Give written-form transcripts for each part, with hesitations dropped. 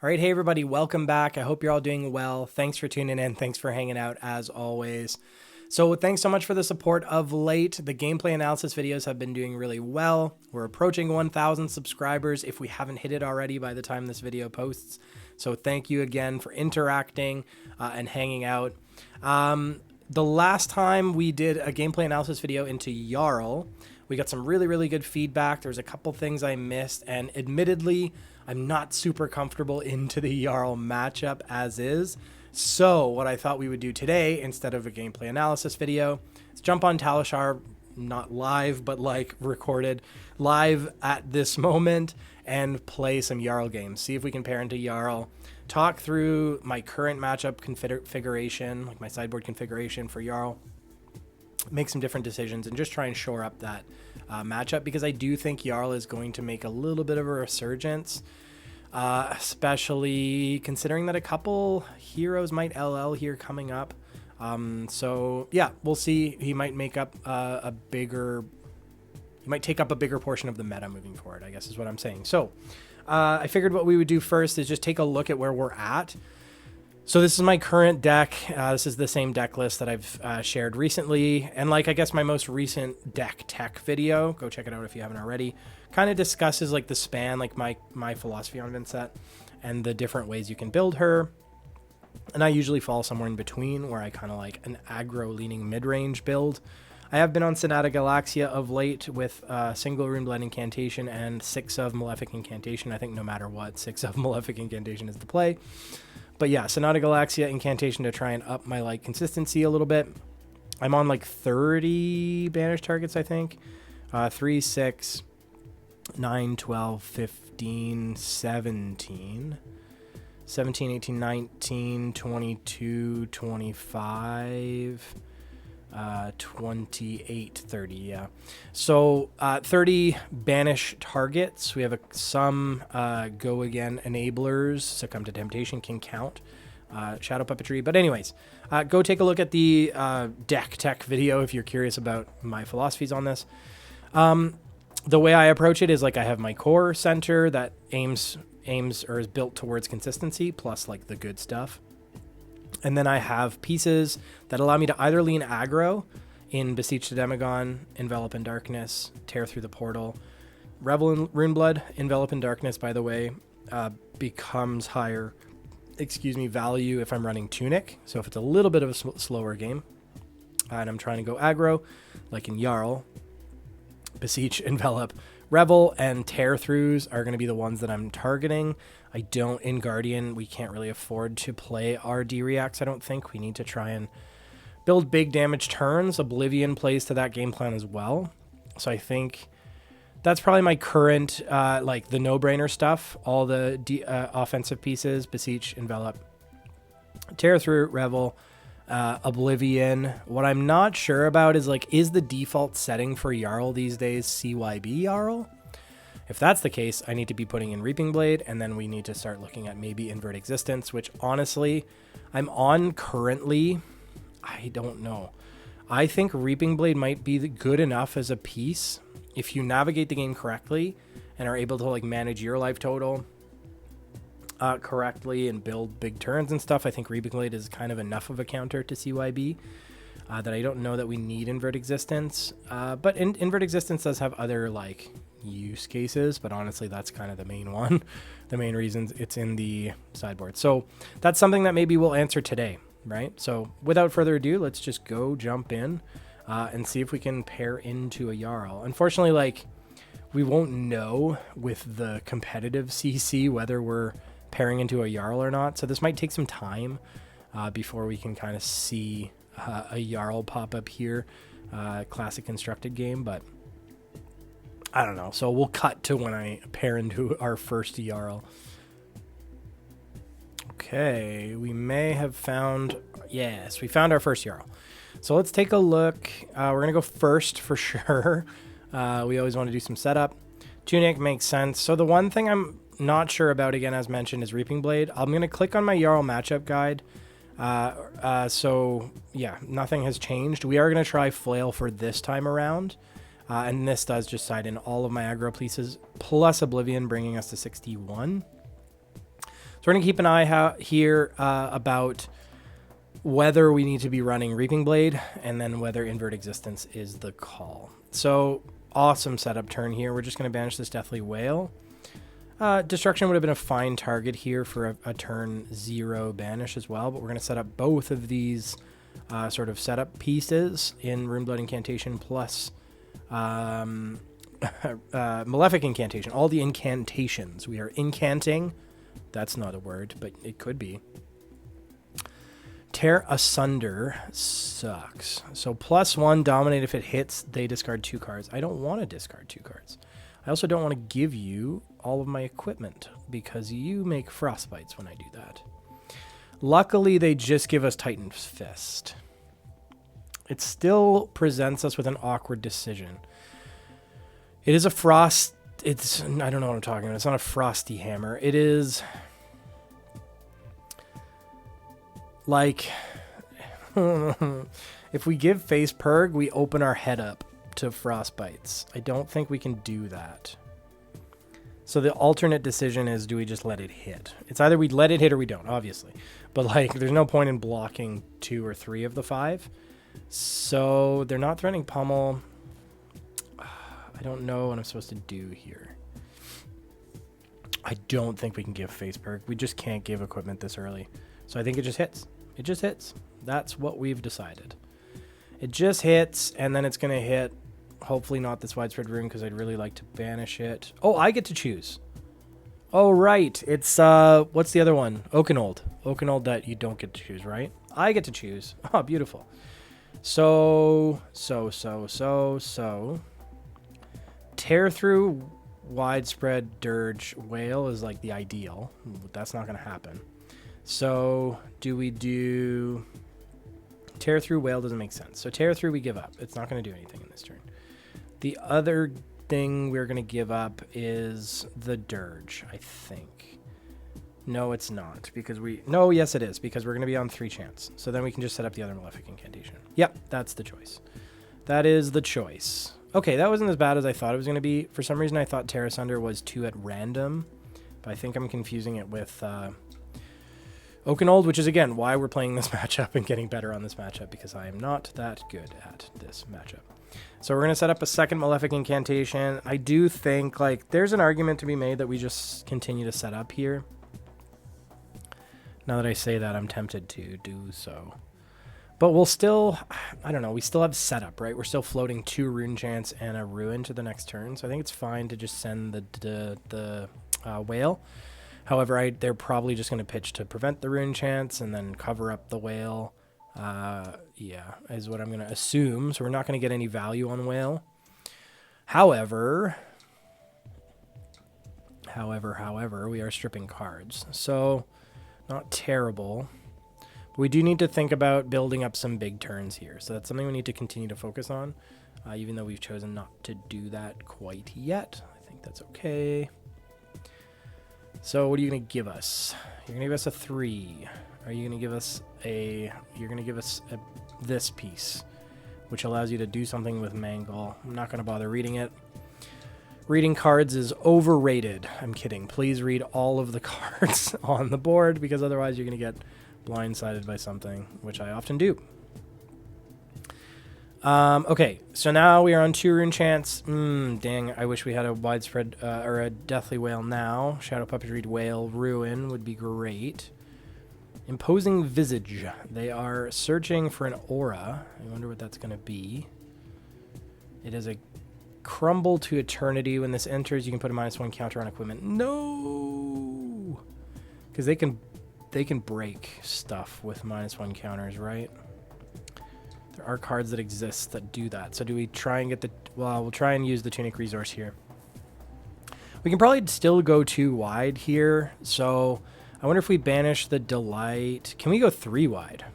All right, hey everybody, welcome back. I hope you're all doing well. Thanks for tuning in. Thanks for hanging out as always. So thanks so much for the support of late. The gameplay analysis videos have been doing really well. We're approaching 1,000 subscribers if we haven't hit it already by the time this video posts. So thank you again for interacting and hanging out. The last time we did a gameplay analysis video into Yarl, we got some really good feedback. There's a couple things I missed, and admittedly, I'm not super comfortable into the Yarl matchup as is. So what I thought we would do today, instead of a gameplay analysis video, is jump on Talishar, not live, but like recorded live at this moment, and play some Yarl games. See if we can pair into Yarl, talk through my current matchup configuration, like my sideboard configuration for Yarl, make some different decisions, and just try and shore up that matchup, because I do think Yarl is going to make a little bit of a resurgence, especially considering that a couple heroes might LL here coming up. So yeah, we'll see. He might make up he might take up a bigger portion of the meta moving forward, I guess is what I'm saying. So I figured what we would do first is just take a look at where we're at. So this is my current deck. This is the same deck list that I've shared recently. And like, I guess my most recent deck tech video, go check it out if you haven't already, kind of discusses like the span, like my philosophy on Vynnset and the different ways you can build her. And I usually fall somewhere in between, where I kind of like an aggro leaning mid-range build. I have been on Sonata Galaxia of late with single Runeblade Incantation and 6 of Malefic Incantation. I think no matter what, 6 of Malefic Incantation is the play. But yeah, Sonata Galaxia Incantation to try and up my like consistency a little bit. I'm on like 30 banished targets, I think. 3, 6, 9, 12, 15, 17, 18, 19, 22, 25, 28, 30, yeah. So 30 banish targets. We have some go again enablers. Succumb to Temptation can count. Shadow Puppetry. But anyways, go take a look at the deck tech video if you're curious about my philosophies on this. The way I approach it is like I have my core center that aims or is built towards consistency plus like the good stuff. And then I have pieces that allow me to either lean aggro in Beseech the Demagon, Envelop in Darkness, Tear Through the Portal. Revel in Runeblood, Envelop in Darkness, by the way, becomes higher, value if I'm running Tunic. So if it's a little bit of a slower game and I'm trying to go aggro, like in Yarl, Beseech, Envelop, Revel, and Tear-Throughs are going to be the ones that I'm targeting. I don't, in Guardian, we can't really afford to play our D-Reacts, I don't think. We need to try and build big damage turns. Oblivion plays to that game plan as well. So I think that's probably my current, like the no-brainer stuff. All the offensive pieces, Beseech, Envelop, Tear-Through, Revel, Oblivion. What I'm not sure about is like, is the default setting for Yarl these days CYB Yarl? If that's the case, I need to be putting in Reaping Blade, and then we need to start looking at maybe Invert Existence, which honestly, I'm on currently. I don't know. I think Reaping Blade might be good enough as a piece if you navigate the game correctly and are able to like manage your life total correctly and build big turns and stuff. I think Reaping Blade is kind of enough of a counter to CYB that I don't know that we need Invert Existence. But Invert Existence does have other like use cases, but honestly that's kind of the main one, the main reasons it's in the sideboard. So that's something that maybe we'll answer today, right? So without further ado, let's just go jump in and see if we can pair into a Jarl. Unfortunately, like we won't know with the competitive CC whether we're pairing into a Jarl or not, so this might take some time before we can kind of see a Jarl pop up here, classic constructed game, but I don't know. So we'll cut to when I pair into our first Jarl. Okay, we may have found, yes, we found our first Jarl. So let's take a look. We're going to go first for sure. We always want to do some setup. Tunic makes sense. So the one thing I'm not sure about, again, as mentioned, is Reaping Blade. I'm going to click on my Jarl matchup guide. So yeah, nothing has changed. We are going to try Flail for this time around. And this does just side in all of my aggro pieces, plus Oblivion, bringing us to 61. So we're going to keep an eye here about whether we need to be running Reaping Blade and then whether Invert Existence is the call. So awesome setup turn here. We're just going to banish this Deathly Whale. Destruction would have been a fine target here for a turn 0 banish as well, but we're going to set up both of these sort of setup pieces in Runeblood Incantation plus Malefic Incantation. All the incantations. We are incanting. That's not a word, but it could be. Tear Asunder sucks. So +1 dominate. If it hits, they discard 2 cards. I don't want to discard 2 cards. I also don't want to give you all of my equipment because you make frostbites when I do that. Luckily, they just give us Titan's Fist. It still presents us with an awkward decision. It is a frost... I don't know what I'm talking about. It's not a frosty hammer. It is... like... if we give face purg, we open our head up to frostbites. I don't think we can do that. So the alternate decision is, do we just let it hit? It's either we let it hit or we don't, obviously. But like, there's no point in blocking 2 or 3 of the 5. So they're not threatening pummel. I don't know what I'm supposed to do here. I don't think we can give face perk. We just can't give equipment this early. So I think it just hits. It just hits. That's what we've decided. It just hits, and then it's going to hit, hopefully not this widespread rune, because I'd really like to banish it. Oh, I get to choose. Oh, right. It's, what's the other one? Oakenold. Oakenold that you don't get to choose, right? I get to choose. Oh, beautiful. So. Tear through widespread dirge whale is like the ideal. That's not going to happen. So do we do... Tear through whale doesn't make sense. So tear through we give up. It's not going to do anything in this turn. The other thing we're going to give up is the dirge, I think. No, it's not. Because we... No, yes, it is. Because we're going to be on 3 chance. So then we can just set up the other Malefic Incantation. Yep, that's the choice. That is the choice. Okay, that wasn't as bad as I thought it was going to be. For some reason, I thought Tear Asunder was 2 at random. But I think I'm confusing it with... Oakenold, which is, again, why we're playing this matchup and getting better on this matchup, because I am not that good at this matchup. So we're going to set up a second Malefic Incantation. I do think, like, there's an argument to be made that we just continue to set up here. Now that I say that, I'm tempted to do so. But we'll still, I don't know, we still have setup, right? We're still floating 2 Rune Chants and a Ruin to the next turn, so I think it's fine to just send the Whale. However, they're probably just going to pitch to prevent the Rune Chants and then cover up the Whale. Yeah, is what I'm going to assume. So we're not going to get any value on Whale. However, we are stripping cards. So, not terrible. But we do need to think about building up some big turns here. So that's something we need to continue to focus on. Even though we've chosen not to do that quite yet. I think that's okay. So what are you going to give us? You're going to give us a 3. Are you going to give us a... You're going to give us this piece, which allows you to do something with Mangle. I'm not going to bother reading it. Reading cards is overrated. I'm kidding. Please read all of the cards on the board, because otherwise you're going to get blindsided by something, which I often do. Okay, so now we are on 2 Rune Chants. Dang, I wish we had a widespread, or a Deathly Whale now. Shadow Puppetry Whale Ruin would be great. Imposing Visage. They are searching for an aura. I wonder what that's going to be. It is a Crumble to Eternity. When this enters, you can put a -1 counter on equipment. No! Because they can break stuff with -1 counters, right? There are cards that exist that do that. So do we try and get the... Well, we'll try and use the Tunic Resource here. We can probably still go 2 wide here. So I wonder if we banish the Delight. Can we go 3 wide?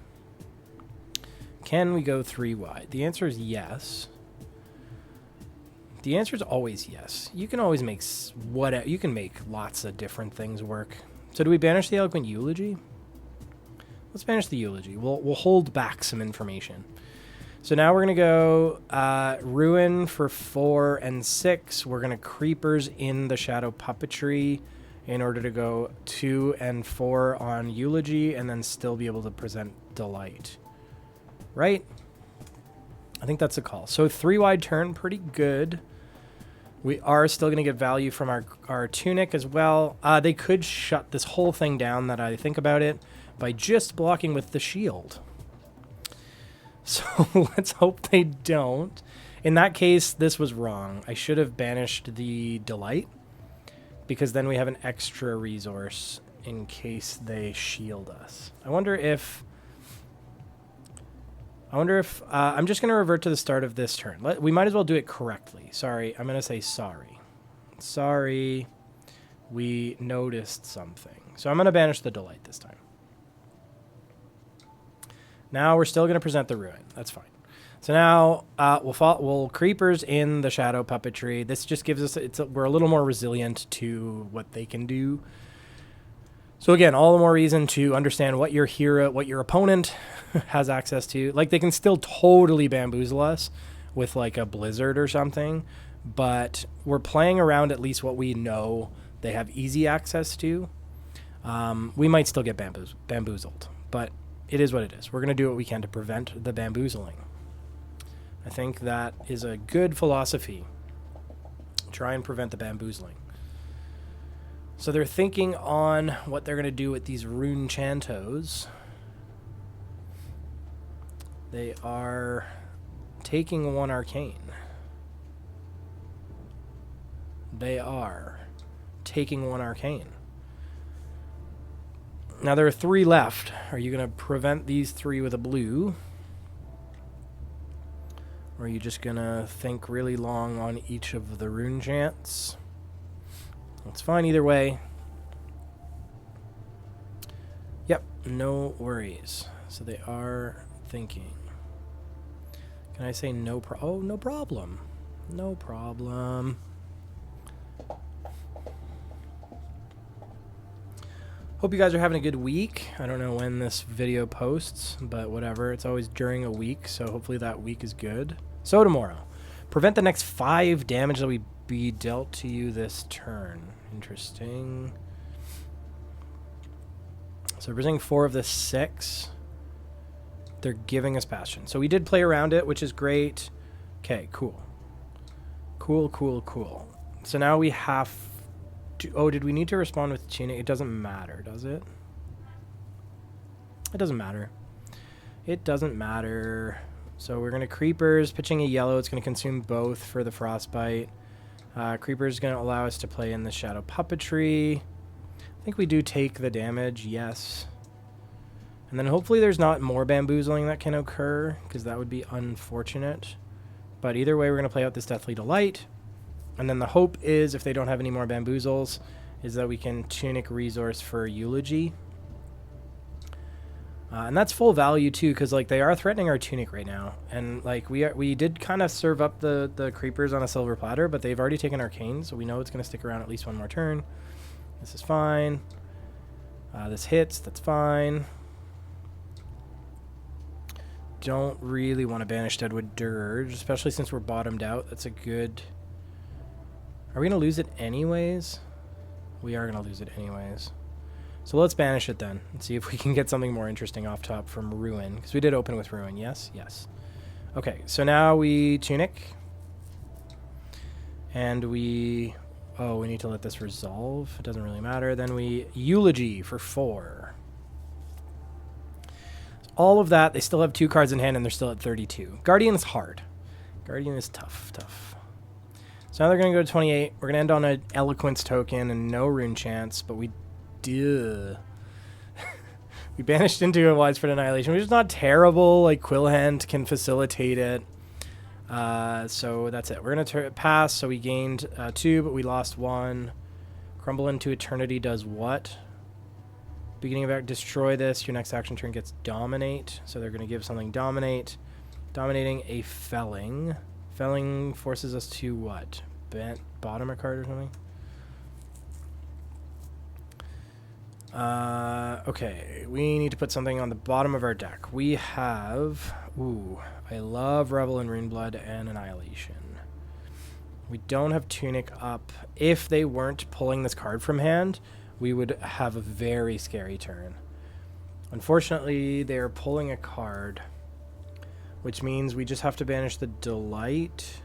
Can we go 3 wide? The answer is yes. The answer is always yes. You can always make whatever. You can make lots of different things work. So do we banish the Eloquent Eulogy? Let's banish the Eulogy. We'll hold back some information. So now we're going to go Ruin for 4 and 6. We're going to Creepers in the Shadow Puppetry in order to go 2 and 4 on Eulogy and then still be able to present Delight. Right? I think that's a call. So 3 wide turn, pretty good. We are still going to get value from our Tunic as well. They could shut this whole thing down, that I think about it, by just blocking with the shield. So let's hope they don't. In that case, this was wrong. I should have banished the Delight, because then we have an extra resource in case they shield us. I wonder if I'm just going to revert to the start of this turn. We might as well do it correctly. Sorry, I'm going to say sorry. Sorry, we noticed something. So I'm going to banish the Delight this time. Now we're still going to present the Ruin. That's fine. So now we'll Creepers in the Shadow Puppetry. This just gives us, we're a little more resilient to what they can do. So again, all the more reason to understand what your hero, what your opponent has access to. Like, they can still totally bamboozle us with like a blizzard or something, but we're playing around at least what we know they have easy access to. We might still get bamboozled, but it is what it is. We're going to do what we can to prevent the bamboozling. I think that is a good philosophy. Try and prevent the bamboozling. So they're thinking on what they're going to do with these Rune Chantos. They are taking 1 Arcane. They are taking 1 Arcane. Now there are 3 left. Are you going to prevent these 3 with a blue? Or are you just going to think really long on each of the Rune Chants? It's fine either way. Yep, no worries. So they are thinking. Can I say no oh, no problem. No problem. Hope you guys are having a good week. I don't know when this video posts, but whatever. It's always during a week, so hopefully that week is good. So tomorrow. Prevent the next 5 damage that we be dealt to you this turn. Interesting. So we're presenting 4 of the 6. They're giving us Bastion. So we did play around it, which is great. Okay, cool. Cool. So now we have to... Oh, did we need to respond with Tunic? It doesn't matter, does it? It doesn't matter. It doesn't matter. So we're going to Creepers, pitching a yellow. It's going to consume both for the Frostbite. Creeper's going to allow us to play in the Shadow Puppetry. I think we do take the damage, yes. And then hopefully there's not more bamboozling that can occur, because that would be unfortunate. But either way, we're going to play out this Deathly Delight. And then the hope is, if they don't have any more bamboozles, is that we can Tunic resource for Eulogy. And that's full value too, because like they are threatening our Tunic right now, and like we did kind of serve up the Creepers on a silver platter, but they've already taken Arcane, so we know it's going to stick around at least 1 more turn. This is fine. This hits, that's fine. Don't really want to banish Deadwood Dirge, especially since we're bottomed out. That's a good... Are we going to lose it anyways? We are going to lose it anyways. So let's banish it then and see if we can get something more interesting off top from Ruin. Because we did open with Ruin, yes? Yes. Okay, so now we Tunic. And we... Oh, we need to let this resolve. It doesn't really matter. Then we Eulogy for 4. All of that, they still have 2 cards in hand and they're still at 32. Guardian is hard. Guardian is tough. So now they're going to go to 28. We're going to end on an Eloquence token and no Rune Chance, but we... we banished into a Widespread Annihilation, which is not terrible. Like, Quillhand can facilitate it. So that's it. We're going to pass. So we gained 2, but we lost 1. Crumble into Eternity does what? Beginning of act, destroy this. Your next action turn gets Dominate. So they're going to give something Dominate. Dominating a Felling. Felling forces us to what? Bottom a card or something? Okay, we need to put something on the bottom of our deck. We have... Ooh, I love Revel and Runeblood and Annihilation. We don't have Tunic up. If they weren't pulling this card from hand, we would have a very scary turn. Unfortunately, they're pulling a card, which means we just have to banish the Delight.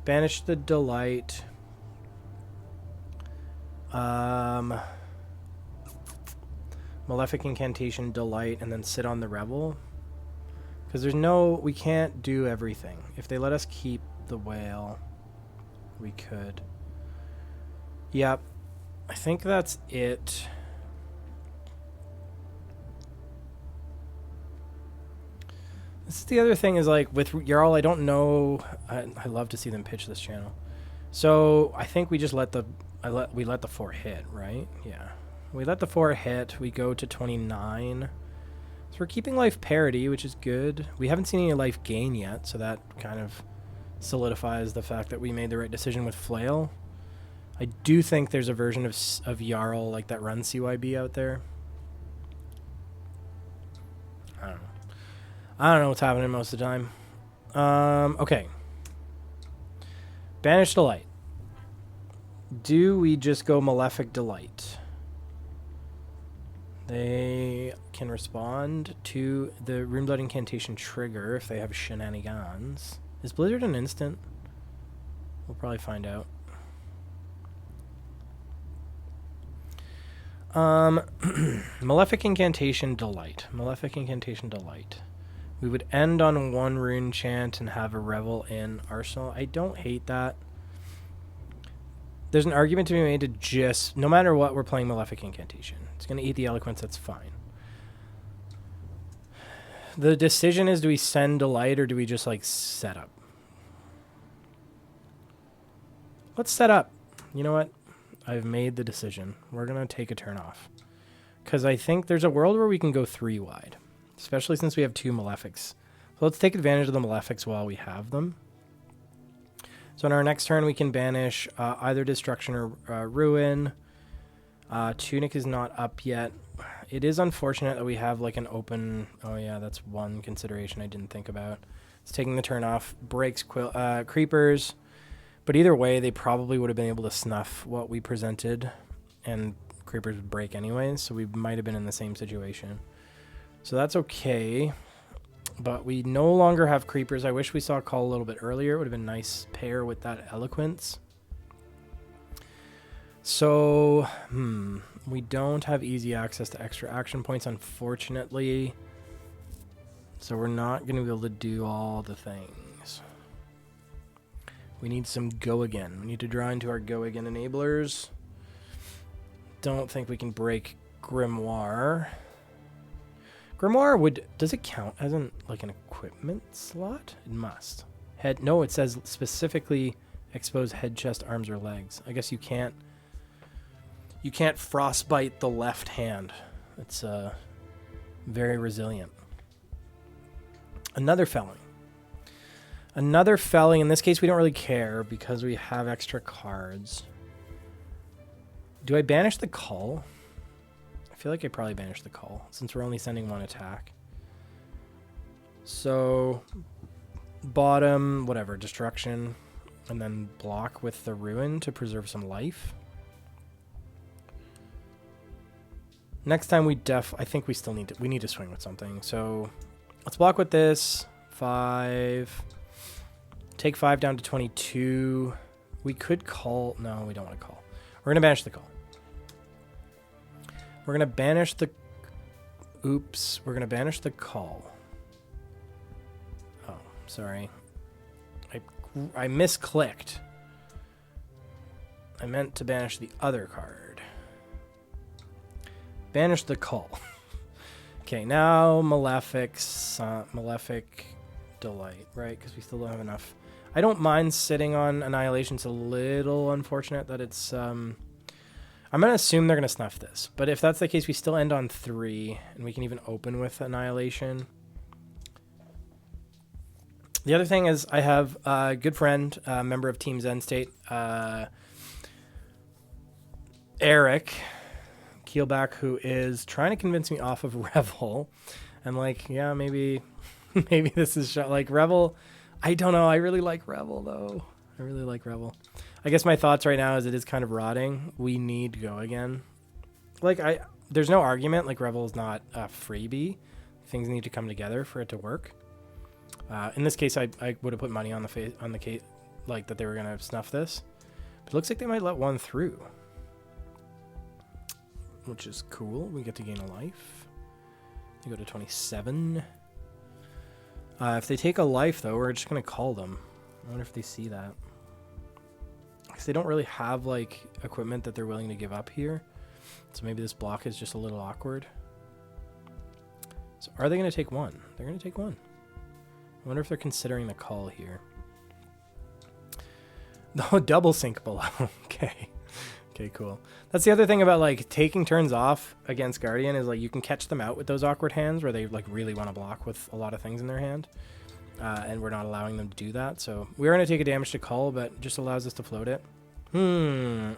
Banish the Delight. Malefic Incantation, Delight, and then sit on the Revel. Because we can't do everything. If they let us keep the Whale, we could. Yep. I think that's it. This is the other thing is, like, with Yarl, I don't know. I love to see them pitch this channel. So I think we just let the 4 hit, right? Yeah. We let the 4 hit. We go to 29. So we're keeping life parity, which is good. We haven't seen any life gain yet, so that kind of solidifies the fact that we made the right decision with Flail. I do think there's a version of Jarl like that runs CYB out there. I don't know what's happening most of the time. Okay. Banish Delight. Do we just go Malefic Delight? They can respond to the Rune Blood Incantation trigger if they have shenanigans. Is Blizzard an instant? We'll probably find out. Malefic Incantation Delight. Malefic Incantation Delight. We would end on 1 rune chant and have a Revel in Arsenal. I don't hate that. There's an argument to be made to just, no matter what, we're playing Malefic Incantation. It's going to eat the Eloquence, that's fine. The decision is, do we send Delight or do we just, like, set up? Let's set up. You know what? I've made the decision. We're going to take a turn off. Because I think there's a world where we can go 3 wide. Especially since we have 2 Malefics. So let's take advantage of the Malefics while we have them. So on our next turn, we can banish either Destruction or Ruin. Tunic is not up yet. It is unfortunate that we have like an open... Oh yeah, that's one consideration I didn't think about. It's taking the turn off. Breaks Creepers. But either way, they probably would have been able to snuff what we presented. And Creepers would break anyways, so we might have been in the same situation. So that's okay. But we no longer have Creepers. I wish we saw Call a little bit earlier. It would have been a nice pair with that Eloquence. So, we don't have easy access to extra action points, unfortunately. So we're not going to be able to do all the things. We need some Go Again. We need to draw into our Go Again enablers. Don't think we can break Grimoire. Grimoire would... Does it count as an equipment slot? It must. Head... No, it says specifically expose head, chest, arms, or legs. I guess you can't... You can't frostbite the left hand. It's very resilient. Another felling. Another felling. In this case, we don't really care because we have extra cards. Do I banish the Call? I feel like I probably banish the Call since we're only sending 1 attack. So, bottom, whatever, Destruction, and then block with the Ruin to preserve some life. Next time I think we still need to swing with something. So, let's block with this. 5. Take 5 down to 22. We could call. No, we don't want to call. We're going to banish the Call. We're going to banish the... Oops. We're going to banish the Call. Oh, sorry. I misclicked. I meant to banish the other card. Banish the Call. Okay, now Malefic Delight, right? Because we still don't have enough. I don't mind sitting on Annihilation. It's a little unfortunate that it's... I'm going to assume they're going to snuff this. But if that's the case, we still end on 3. And we can even open with Annihilation. The other thing is I have a good friend, a member of Team Zen State, Eric Keelback, who is trying to convince me off of Revel. And like, yeah, maybe this is like Revel. I don't know. I really like Revel, though. I really like Revel. I guess my thoughts right now is it is kind of rotting. We need Go again. Like, there's no argument. Like, Revel is not a freebie. Things need to come together for it to work. In this case, I would have put money on the case, like, that they were going to snuff this. But it looks like they might let one through. Which is cool. We get to gain a life. We go to 27. If they take a life, though, we're just going to call them. I wonder if they see that. Because they don't really have, like, equipment that they're willing to give up here. So maybe this block is just a little awkward. So are they going to take one? They're going to take one. I wonder if they're considering the call here. No, double sync below. Okay. Okay, cool. That's the other thing about, like, taking turns off against Guardian is, like, you can catch them out with those awkward hands where they, like, really want to block with a lot of things in their hand. And we're not allowing them to do that. So we're going to take a damage to call, but it just allows us to float it.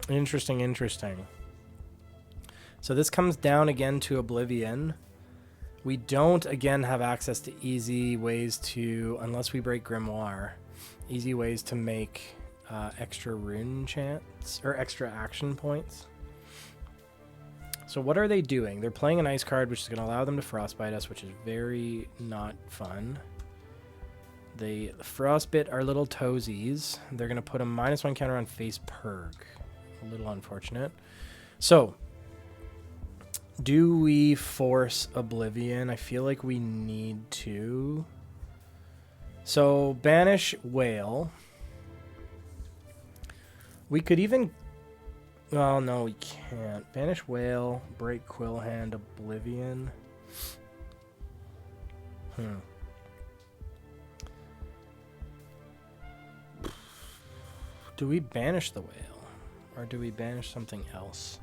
Interesting, interesting. So this comes down again to Oblivion. We don't, again, have access to easy ways to, unless we break Grimoire, easy ways to make extra rune chance, or extra action points. So what are they doing? They're playing an ice card, which is going to allow them to frostbite us, which is very not fun. They frostbit our little toesies. They're going to put a -1 counter on face perg. A little unfortunate. So, do we force Oblivion? I feel like we need to. So, banish Whale. We could even... Well, no, we can't. Banish Whale, break Quill Hand, Oblivion. Do we banish the Whale? Or do we banish something else?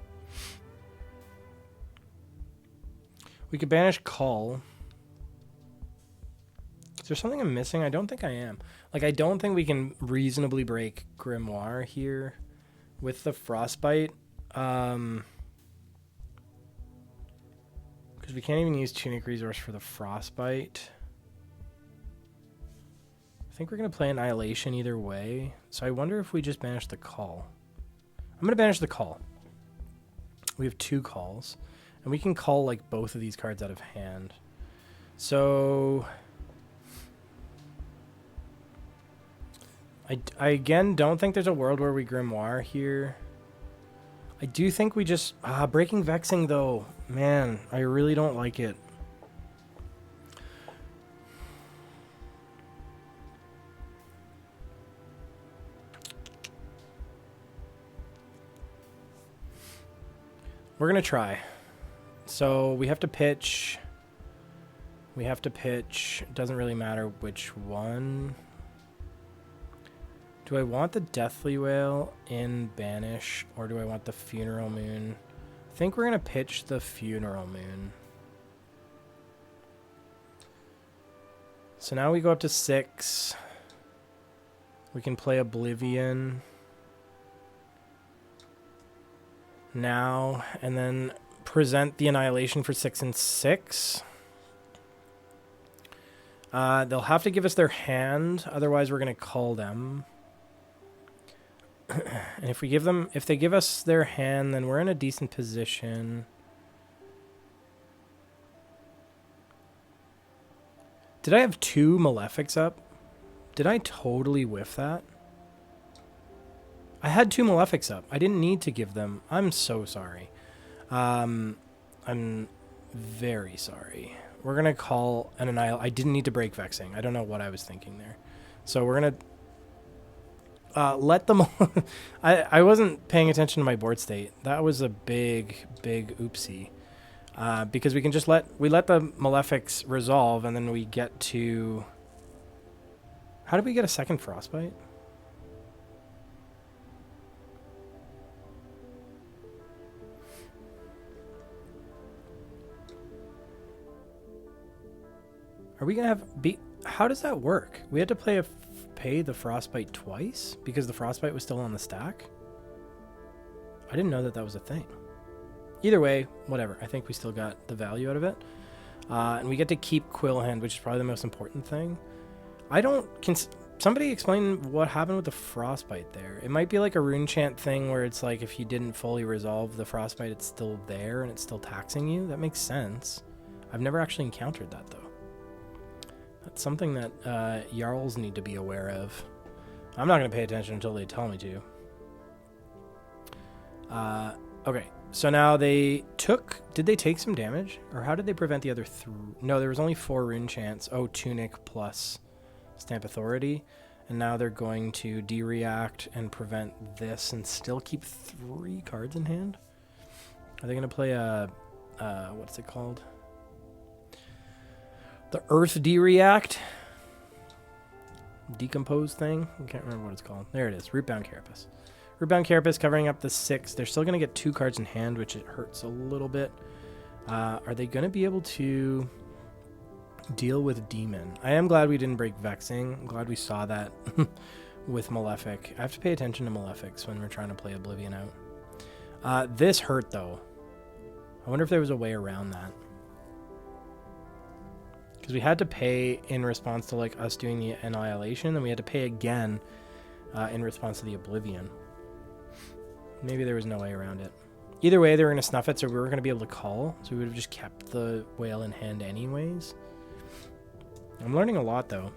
We could banish Call. Is there something I'm missing? I don't think I am. Like, I don't think we can reasonably break Grimoire here with the Frostbite. Because we can't even use Tunic Resource for the Frostbite. I think we're going to play Annihilation either way. So I wonder if we just banish the Call. I'm going to banish the Call. We have 2 calls. And we can call, like, both of these cards out of hand. So... I again don't think there's a world where we Grimoire here. I do think we just... Breaking Vexing, though. Man, I really don't like it. We're going to try. So we have to pitch. We have to pitch. It doesn't really matter which one. Do I want the Deathly Whale in Banish, or do I want the Funeral Moon? I think we're going to pitch the Funeral Moon. So now we go up to 6. We can play Oblivion now, and then present the Annihilation for 6 and 6. They'll have to give us their hand, otherwise we're going to call them. And if they give us their hand, then we're in a decent position. Did I have 2 Malefics up? Did I totally whiff that? I had 2 Malefics up. I didn't need to give them. I'm so sorry. I'm very sorry. We're going to call an Annihilation. I didn't need to break Vexing. I don't know what I was thinking there. So we're going to let them... I wasn't paying attention to my board state. That was a big oopsie. Because we can just let the Malefics resolve, and then we get to... How did we get a second Frostbite? Are we going to have... How does that work? We had to pay the Frostbite twice because the Frostbite was still on the stack? I didn't know that was a thing. Either way, whatever. I think we still got the value out of it. And we get to keep Quill Hand, which is probably the most important thing. I don't... Somebody explain what happened with the frostbite there. It might be like a rune chant thing where it's like if you didn't fully resolve the frostbite, it's still there and it's still taxing you. That makes sense. I've never actually encountered that though. That's something that Yarls need to be aware of. I'm not going to pay attention until they tell me to. Okay, so now they took... Did they take some damage? Or how did they prevent the other No, there was only 4 rune chants. Oh, Tunic plus Stamp Authority. And now they're going to de-react and prevent this and still keep 3 cards in hand? Are they going to play a... what's it called? The Earth de-react? Decompose thing? I can't remember what it's called. There it is. Rootbound Carapace. Rootbound Carapace covering up the 6. They're still going to get 2 cards in hand, which it hurts a little bit. Are they going to be able to deal with Demon? I am glad we didn't break Vexing. I'm glad we saw that with Malefic. I have to pay attention to Malefics when we're trying to play Oblivion out. This hurt, though. I wonder if there was a way around that. Because we had to pay in response to like us doing the Annihilation, and we had to pay again in response to the Oblivion. Maybe there was no way around it. Either way, they were going to snuff it, so we weren't going to be able to call. So we would have just kept the whale in hand anyways. I'm learning a lot, though.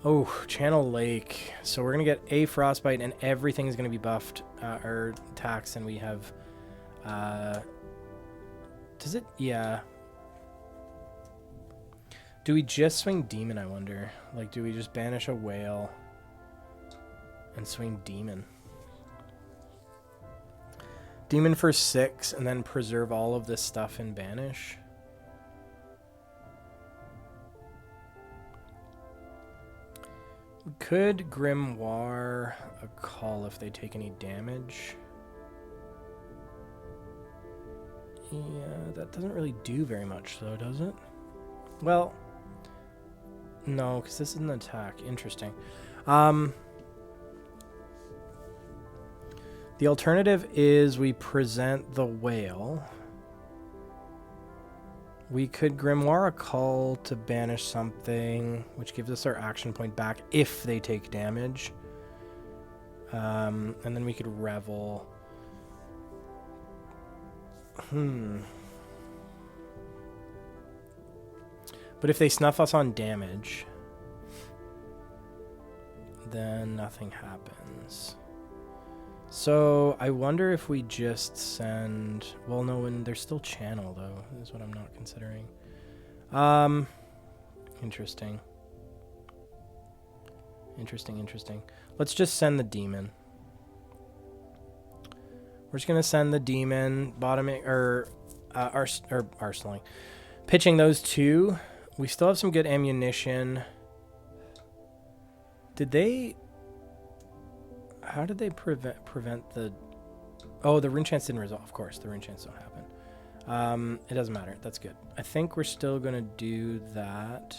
Oh, Channel Lake. So we're going to get a Frostbite, and everything is going to be buffed or taxed, and we have... does it? Yeah. Do we just swing Demon, I wonder? Like, do we just banish a whale and swing Demon? Demon for 6, and then preserve all of this stuff and banish. We could Grimoire a call if they take any damage. Yeah, that doesn't really do very much, though, does it? Well, no, because this is an attack. Interesting. The alternative is we present the whale. We could Grimoire a call to banish something, which gives us our action point back if they take damage. And then we could Revel. But if they snuff us on damage, then nothing happens. So I wonder if we just send... Well, no, and there's still Channel, though, is what I'm not considering. Interesting. Interesting. Let's just send the Demon. We're just going to send the Demon, bottoming, or arsenaling. Pitching those 2. We still have some good ammunition. Did they... How did they prevent the... Oh, the rune chants didn't resolve. Of course, the rune chants don't happen. It doesn't matter. That's good. I think we're still going to do that.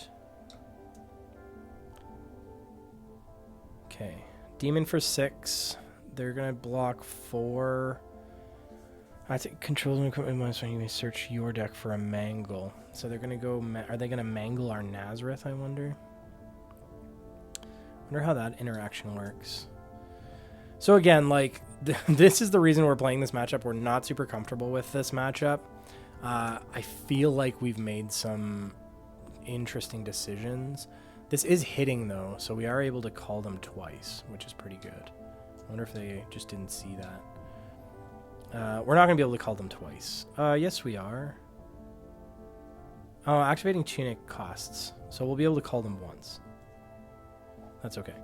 Okay. Demon for 6. They're going to block 4. I think controls and equipment minus when you may search your deck for a mangle. So they're going to go... Are they going to mangle our Nazareth, I wonder? Wonder how that interaction works. So again, like, this is the reason we're playing this matchup. We're not super comfortable with this matchup. I feel like we've made some interesting decisions. This is hitting, though, so we are able to call them twice, which is pretty good. I wonder if they just didn't see that. We're not going to be able to call them twice. Yes, we are. Oh, activating Tunic costs, so we'll be able to call them once. That's okay.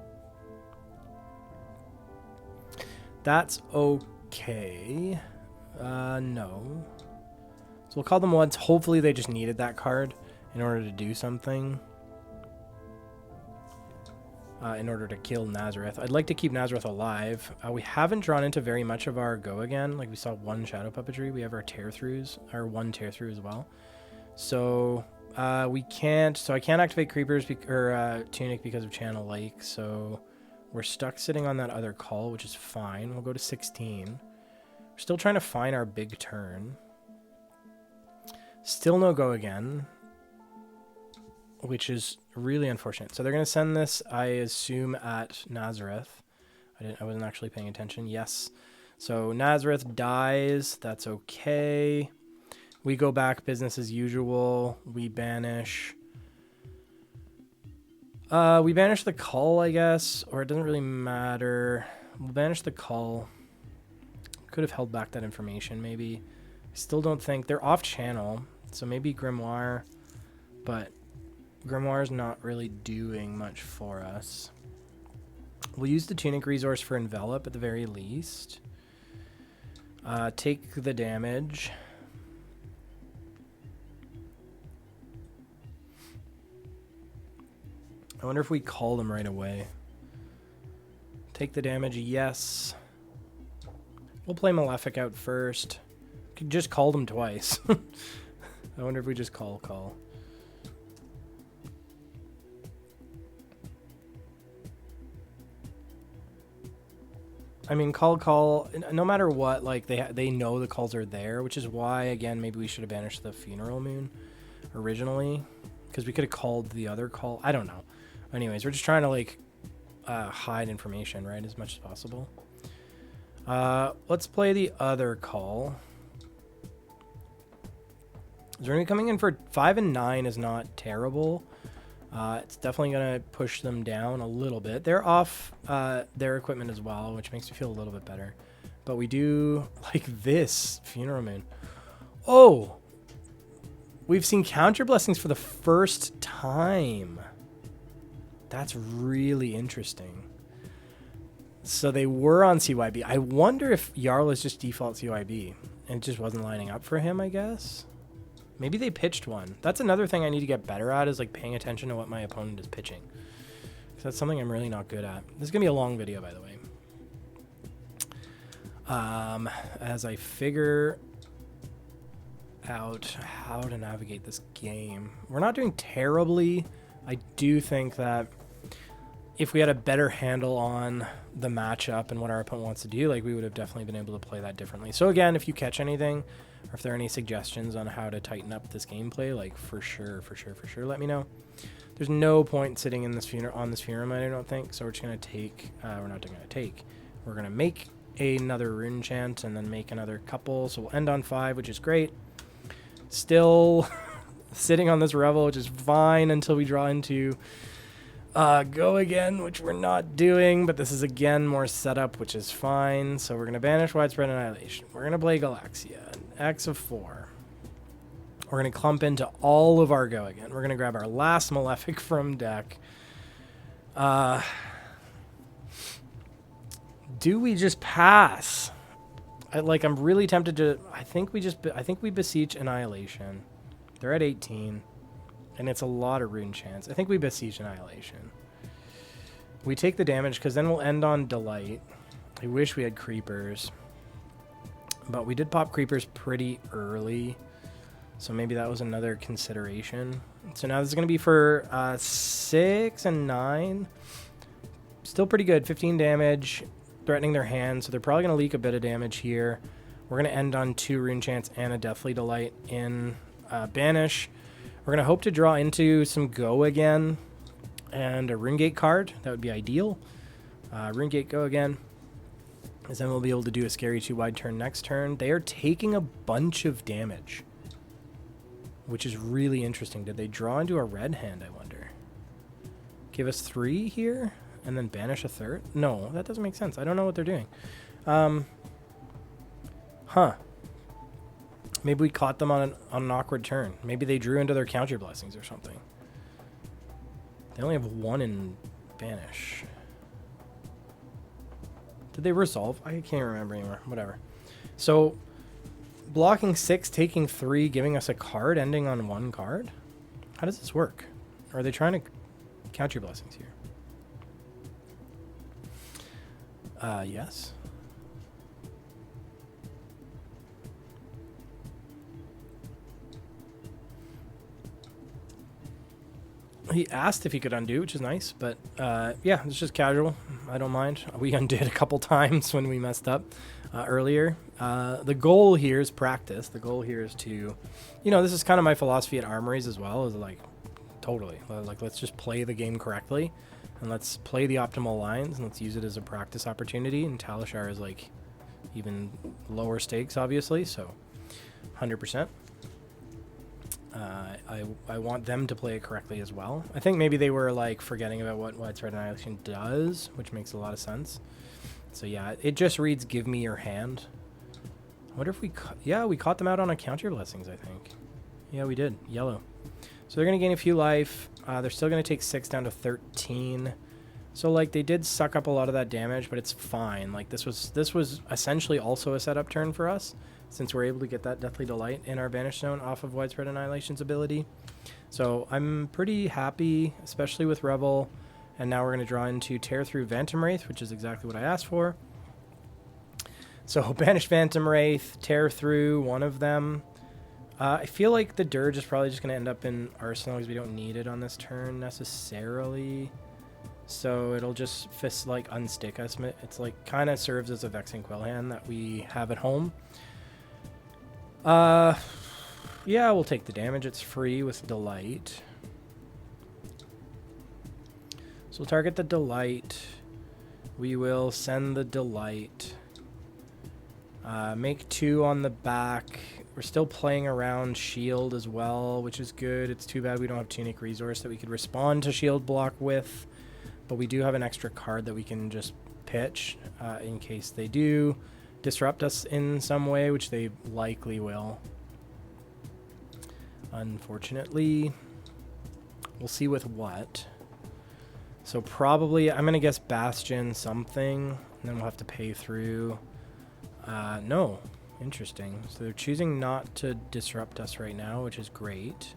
That's okay. No. So we'll call them once. Hopefully they just needed that card in order to do something. In order to kill Nazareth. I'd like to keep Nazareth alive. We haven't drawn into very much of our go again. Like we saw 1 Shadow Puppetry. We have our tear-throughs, or 1 tear-through as well. So we can't... So I can't activate Creepers or Tunic because of Channel Lake. So... We're stuck sitting on that other call, which is fine. We'll go to 16. We're still trying to find our big turn. Still no go again, which is Really unfortunate. So they're going to send this, I assume, at Nazareth. I wasn't actually paying attention. Yes. So Nazareth dies. That's okay. We go back business as usual. We banish. We banish the cull, I guess, or it doesn't really matter. We'll banish the cull. Could have held back that information, maybe. I still don't think they're off channel, so maybe Grimoire, but Grimoire's not really doing much for us. We'll use the tunic resource for envelop at the very least. Take the damage. I wonder if we call them right away. Take the damage, yes. We'll play Malefic out first. Could just call them twice. I wonder if we just call. I mean, call. No matter what, like they know the calls are there, which is why, again, maybe we should have banished the Funeral Moon originally, because we could have called the other call. I don't know. Anyways, we're just trying to like hide information, right, as much as possible. Let's play the other call. Zernu coming in for 5 and 9 is not terrible. It's definitely going to push them down a little bit. They're off their equipment as well, which makes me feel a little bit better. But we do like this Funeral Moon. Oh! We've seen counter blessings for the first time. That's really interesting. So they were on CYB. I wonder if Yarl is just default CYB and it just wasn't lining up for him, I guess. Maybe they pitched one. That's another thing I need to get better at, is like paying attention to what my opponent is pitching. Because that's something I'm really not good at. This is going to be a long video, by the way. As I figure out how to navigate this game. We're not doing terribly. I do think that if we had a better handle on the matchup and what our opponent wants to do, like we would have definitely been able to play that differently. So again, if you catch anything, or if there are any suggestions on how to tighten up this gameplay, like for sure, let me know. There's no point sitting in this on this funeral, I don't think. So we're just gonna take. We're gonna make another rune chant and then make another couple. So we'll end on 5, which is great. Still sitting on this revel, which is fine until we draw into go again, which we're not doing, but this is again more setup, which is fine. So we're going to banish Widespread Annihilation. We're going to play Galaxia, an X of 4. We're going to clump into all of our go again. We're going to grab our last Malefic from deck. Do we just pass? I'm really tempted to. I think we beseech Annihilation. They're at 18. And it's a lot of rune chance. I think we beseech Annihilation. We take the damage because then we'll end on Delight. I wish we had Creepers. But we did pop Creepers pretty early. So maybe that was another consideration. So now this is going to be for 6 and 9. Still pretty good. 15 damage. Threatening their hand. So they're probably going to leak a bit of damage here. We're going to end on 2 rune chance and a Deathly Delight in Banish. We're going to hope to draw into some Go again and a Runegate card. That would be ideal. Runegate Go again. Because then we'll be able to do a Scary 2-wide turn next turn. They are taking a bunch of damage, which is really interesting. Did they draw into a red hand, I wonder? Give us 3 here and then banish a 3rd? No, that doesn't make sense. I don't know what they're doing. Maybe we caught them on an awkward turn. Maybe they drew into their counter blessings or something. They only have 1 in Banish. Did they resolve? I can't remember anymore. Whatever. So, blocking 6, taking 3, giving us a card, ending on 1 card? How does this work? Are they trying to counter blessings here? Yes. He asked if he could undo, which is nice, but yeah, it's just casual. I don't mind. We undid a couple times when we messed up earlier. The goal here is practice. The goal here is to, this is kind of my philosophy at Armories as well, is like, totally. Like, let's just play the game correctly, and let's play the optimal lines, and let's use it as a practice opportunity. And Talishar is like even lower stakes, obviously, so 100%. I want them to play it correctly as well. I think maybe they were like forgetting about what Widespread Annihilation does, which makes a lot of sense. So yeah, it just reads "Give me your hand." I wonder if we we caught them out on a counter blessings, I think. Yeah, we did. Yellow. So they're going to gain a few life. They're still going to take 6 down to 13. So like they did suck up a lot of that damage, but it's fine. Like this was essentially also a setup turn for us, since we're able to get that Deathly Delight in our Banished Zone off of Widespread Annihilation's ability. So I'm pretty happy, especially with Revel. And now we're going to draw into Tear Through Phantom Wraith, which is exactly what I asked for. So Banished Phantom Wraith, Tear Through, one of them. I feel like the Dirge is probably just going to end up in Arsenal because we don't need it on this turn necessarily. So it'll just like unstick us. It's like kind of serves as a Vexing Quill hand that we have at home. Yeah, we'll take the damage. It's free with Delight. So we'll target the Delight. We will send the Delight. Make 2 on the back. We're still playing around Shield as well, which is good. It's too bad we don't have Tunic Resource that we could respond to Shield block with. But we do have an extra card that we can just pitch in case they do disrupt us in some way, which they likely will. Unfortunately, we'll see with what. So probably, I'm going to guess Bastion something, and then we'll have to pay through. No. Interesting. So they're choosing not to disrupt us right now, which is great.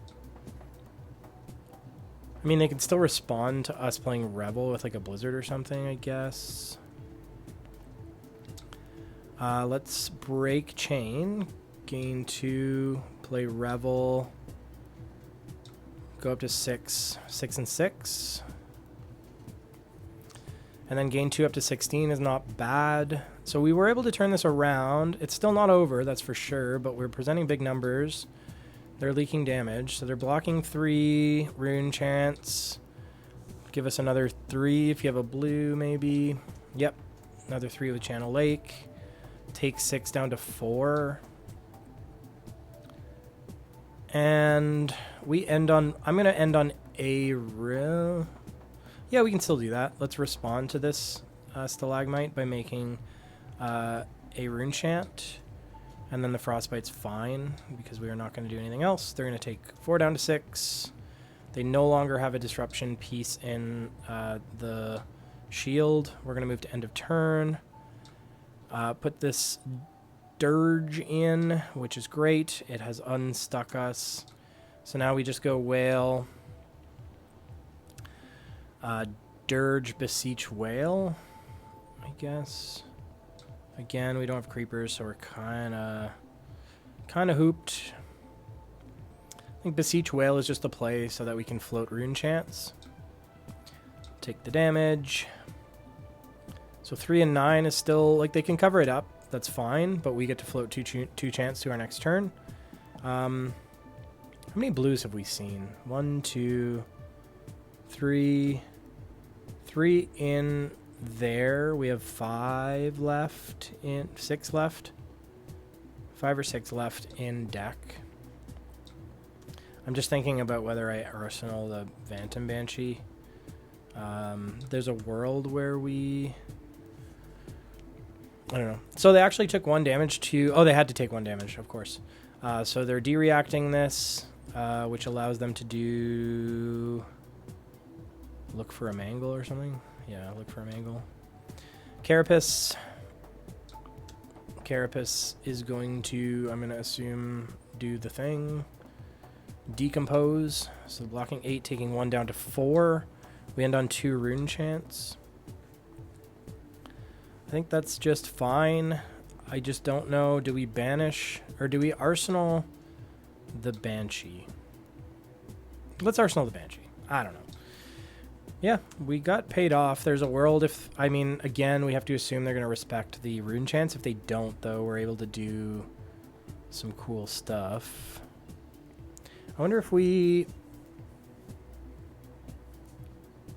I mean, they can still respond to us playing Rebel with like a Blizzard or something, I guess. Let's break chain. Gain 2. Play Revel. Go up to 6. 6 and 6. And then gain 2 up to 16 is not bad. So we were able to turn this around. It's still not over, that's for sure, but we're presenting big numbers. They're leaking damage. So they're blocking 3. Rune Chance. Give us another 3 if you have a blue, maybe. Yep. Another 3 with Channel Lake. Take 6 down to 4. And we end on... I'm going to end on a... Yeah, we can still do that. Let's respond to this Stalagmite by making a Rune Chant. And then the Frostbite's fine, because we are not going to do anything else. They're going to take 4 down to 6. They no longer have a disruption piece in the shield. We're going to move to end of turn. Put this Dirge in, which is great. It has unstuck us. So now we just go Whale. Dirge, Beseech, Whale, I guess. Again, we don't have creepers, so we're kind of hooped. I think Beseech Whale is just a play so that we can float Rune Chants. Take the damage. So 3 and 9 is still, like, they can cover it up. That's fine, but we get to float two chants to our next turn. How many blues have we seen? 1, 2, 3. 3 in there. We have 5 left in 6 left. 5 or 6 left in deck. I'm just thinking about whether I arsenal the Phantom Banshee. There's a world where we... I don't know. So they actually took 1 damage to... Oh, they had to take 1 damage, of course. So they're de-reacting this, which allows them to do... Look for a Mangle or something? Yeah, look for a Mangle. Carapace. Carapace is going to, I'm going to assume, do the thing. Decompose. So blocking 8, taking 1 down to 4. We end on 2 Rune Chants. I think that's just fine. I just don't know. Do we banish or do we arsenal the Banshee? Let's arsenal the Banshee. I don't know. Yeah, we got paid off. There's a world if... I mean, again, we have to assume they're going to respect the Rune Chants. If they don't, though, we're able to do some cool stuff. I wonder if we...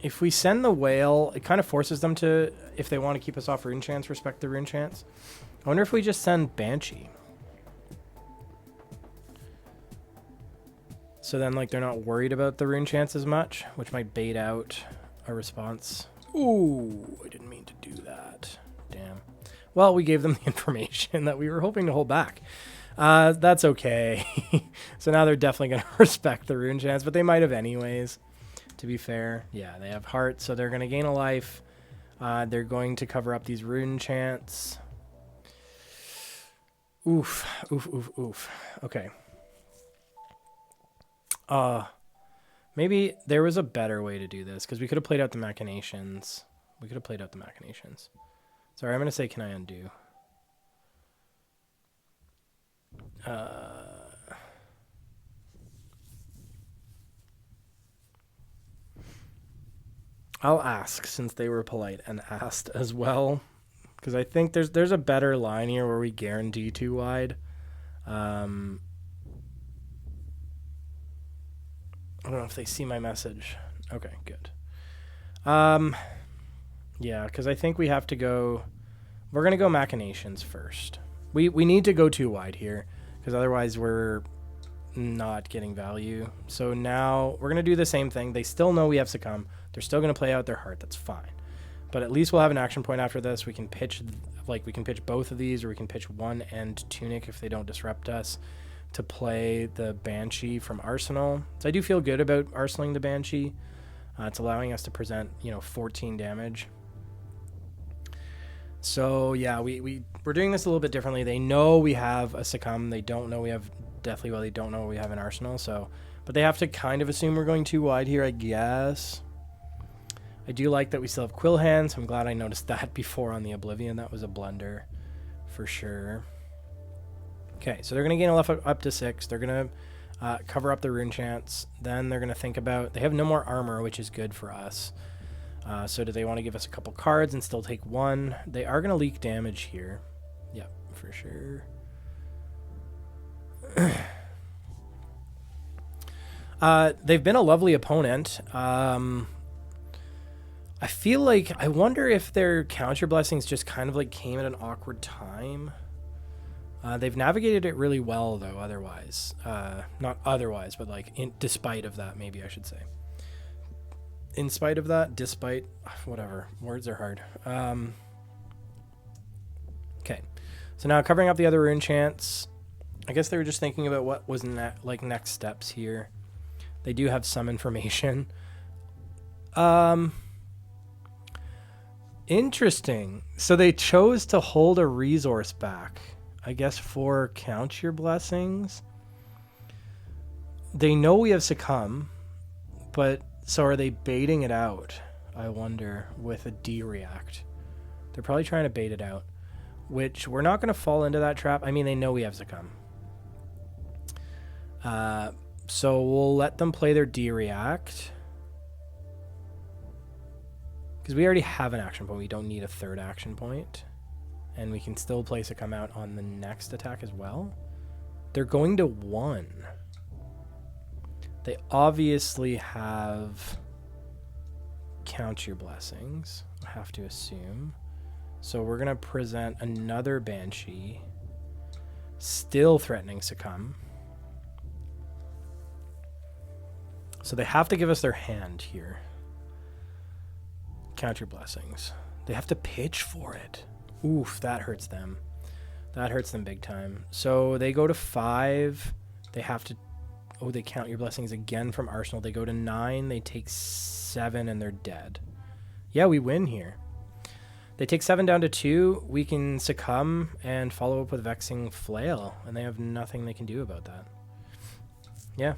if we send the whale, it kind of forces them to, if they want to keep us off rune chance, respect the rune chance. I wonder if we just send Banshee. So then, like, they're not worried about the rune chance as much, which might bait out a response. Ooh, I didn't mean to do that. Damn. Well, we gave them the information that we were hoping to hold back. That's okay. So now they're definitely going to respect the rune chance, but they might have anyways, to be fair. Yeah, they have heart, so they're going to gain a life. They're going to cover up these rune chants. Oof, oof, oof, oof. Okay. Maybe there was a better way to do this, because we could have played out the machinations. Sorry, I'm going to say, can I undo? I'll ask, since they were polite and asked as well, because I think there's a better line here where we guarantee 2 wide. I don't know if they see my message. Okay, good. Yeah, because I think we have to go... We're going to go machinations first. We need to go 2 wide here, because otherwise we're not getting value. So now we're going to do the same thing. They still know we have succumb. They're still going to play out their heart. That's fine. But at least we'll have an action point after this. We can pitch, like, we can pitch both of these, or we can pitch 1 and Tunic if they don't disrupt us, to play the Banshee from Arsenal. So I do feel good about arsenaling the Banshee. It's allowing us to present, 14 damage. So yeah, we're doing this a little bit differently. They know we have a succumb. They don't know we have Deathly Well. They don't know we have an Arsenal. So, but they have to kind of assume we're going 2 wide here, I guess. I do like that we still have Quill Hands. I'm glad I noticed that before on the Oblivion. That was a blunder for sure. Okay, so they're going to gain a life up to 6. They're going to cover up the rune chance. Then they're going to think about... They have no more armor, which is good for us. So do they want to give us a couple cards and still take 1? They are going to leak damage here. Yep, for sure. They've been a lovely opponent. I feel like... I wonder if their counter blessings just kind of like came at an awkward time. They've navigated it really well, though, otherwise. Not otherwise, but like despite of that, maybe I should say. In spite of that, despite, whatever. Words are hard. Okay. So now covering up the other rune chants. I guess they were just thinking about what was next steps here. They do have some information. Interesting. So they chose to hold a resource back, I guess, for count your blessings. They know we have succumb, but so are they baiting it out, I wonder, with a D-react? They're probably trying to bait it out, which we're not going to fall into that trap. I mean, they know we have succumb. So we'll let them play their D-react. Because we already have an action point. We don't need a 3rd action point. And we can still place a come out on the next attack as well. They're going to 1. They obviously have count your blessings, I have to assume. So we're going to present another Banshee. Still threatening succumb. So they have to give us their hand here. Count your blessings. They have to pitch for it. Oof, that hurts them. That hurts them big time. So they go to 5. They have to... Oh, they count your blessings again from Arsenal. They go to 9. They take 7 and they're dead. Yeah, we win here. They take 7 down to 2. We can succumb and follow up with Vexing Flail. And they have nothing they can do about that. Yeah.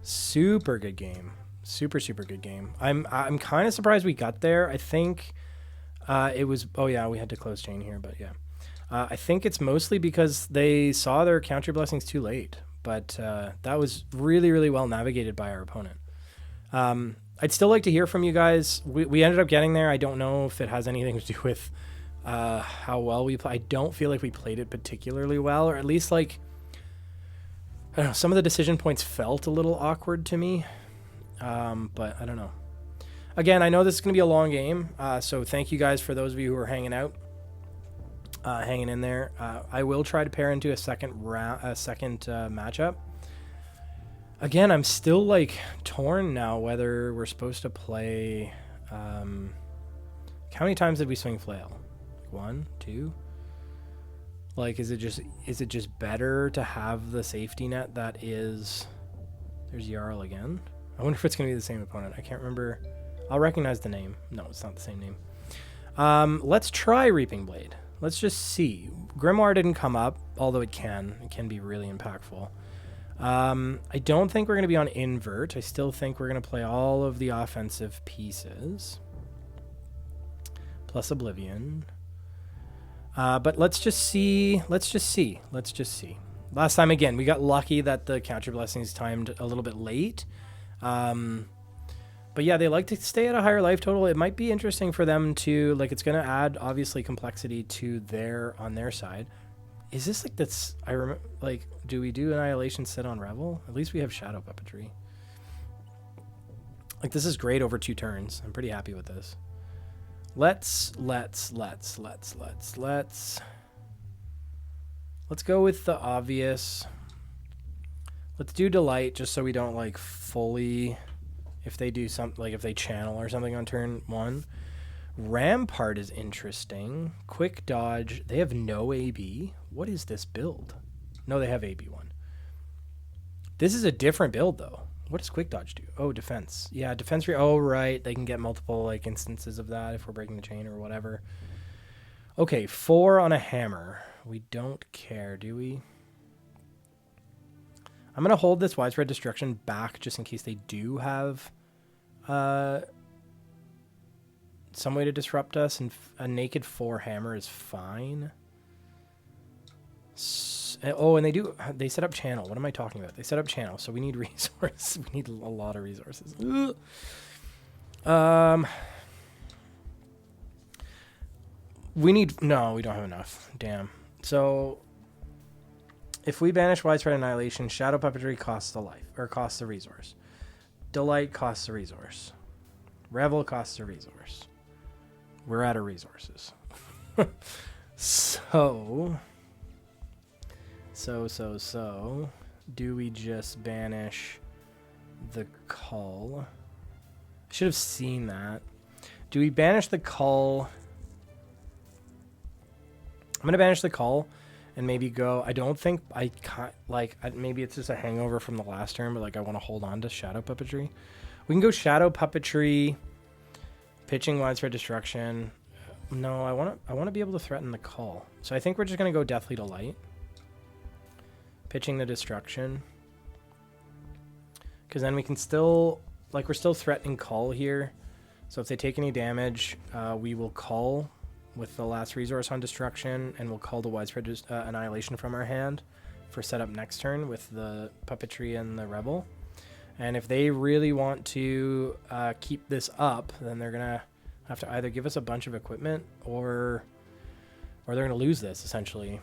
Super good game. Super, super good game. I'm kind of surprised we got there. I think it was... Oh, yeah, we had to close chain here, but yeah. I think it's mostly because they saw their counter blessings too late. But that was really, really well navigated by our opponent. I'd still like to hear from you guys. We ended up getting there. I don't know if it has anything to do with how well we play. I don't feel like we played it particularly well, or at least like... I don't know, some of the decision points felt a little awkward to me. But I don't know. Again, I know this is going to be a long game, so thank you guys for those of you who are hanging out, hanging in there. I will try to pair into a second matchup. Again, I'm still like torn now whether we're supposed to play. How many times did we swing flail? 1, 2. Like, is it just better to have the safety net that is? There's Yarl again. I wonder if it's going to be the same opponent. I can't remember. I'll recognize the name. No, it's not the same name. Let's try Reaping Blade. Let's just see. Grimoire didn't come up, although it can. It can be really impactful. I don't think we're going to be on invert. I still think we're going to play all of the offensive pieces. Plus Oblivion. But let's just see. Let's just see. Last time, again, we got lucky that the Counter Blessings timed a little bit late. But yeah, they like to stay at a higher life total. It might be interesting for them to, like, it's going to add, obviously, complexity to on their side. Is this like that's, I remember, like, do we do Annihilation sit on Revel? At least we have Shadow Puppetry. Like, this is great over 2 turns. I'm pretty happy with this. Let's go with the obvious. Let's do Delight just so we don't, like, fully, if they do something, like if they channel or something on turn 1. Rampart is interesting. Quick Dodge. They have no AB. What is this build? No, they have AB1. This is a different build, though. What does Quick Dodge do? Oh, defense. Yeah, defense. Oh, right. They can get multiple, like, instances of that if we're breaking the chain or whatever. Okay, 4 on a hammer. We don't care, do we? I'm going to hold this Widespread Destruction back just in case they do have some way to disrupt us, and a naked 4 hammer is fine. Oh, and they set up channel. What am I talking about? They set up channel, so we need resources. We need a lot of resources. No, we don't have enough. Damn. So if we banish Widespread Annihilation, Shadow Puppetry costs the life, or costs the resource. Delight costs the resource. Revel costs the resource. We're out of resources. So, do we just banish the Cull? I should have seen that. Do we banish the Cull? I'm going to banish the Cull and maybe go. I don't think I can't, like, maybe it's just a hangover from the last turn, but, like, I want to hold on to Shadow Puppetry. We can go Shadow Puppetry, pitching Widespread Destruction. No, I want to be able to threaten the Cull. So I think we're just going to go Deathly Delight. Pitching the Destruction. Because then we can still, like, we're still threatening Cull here. So if they take any damage, we will Cull with the last resource on Destruction, and we'll call the Widespread Annihilation from our hand for setup next turn with the Puppetry and the Rebel. And if they really want to keep this up, then they're going to have to either give us a bunch of equipment or they're going to lose this, essentially.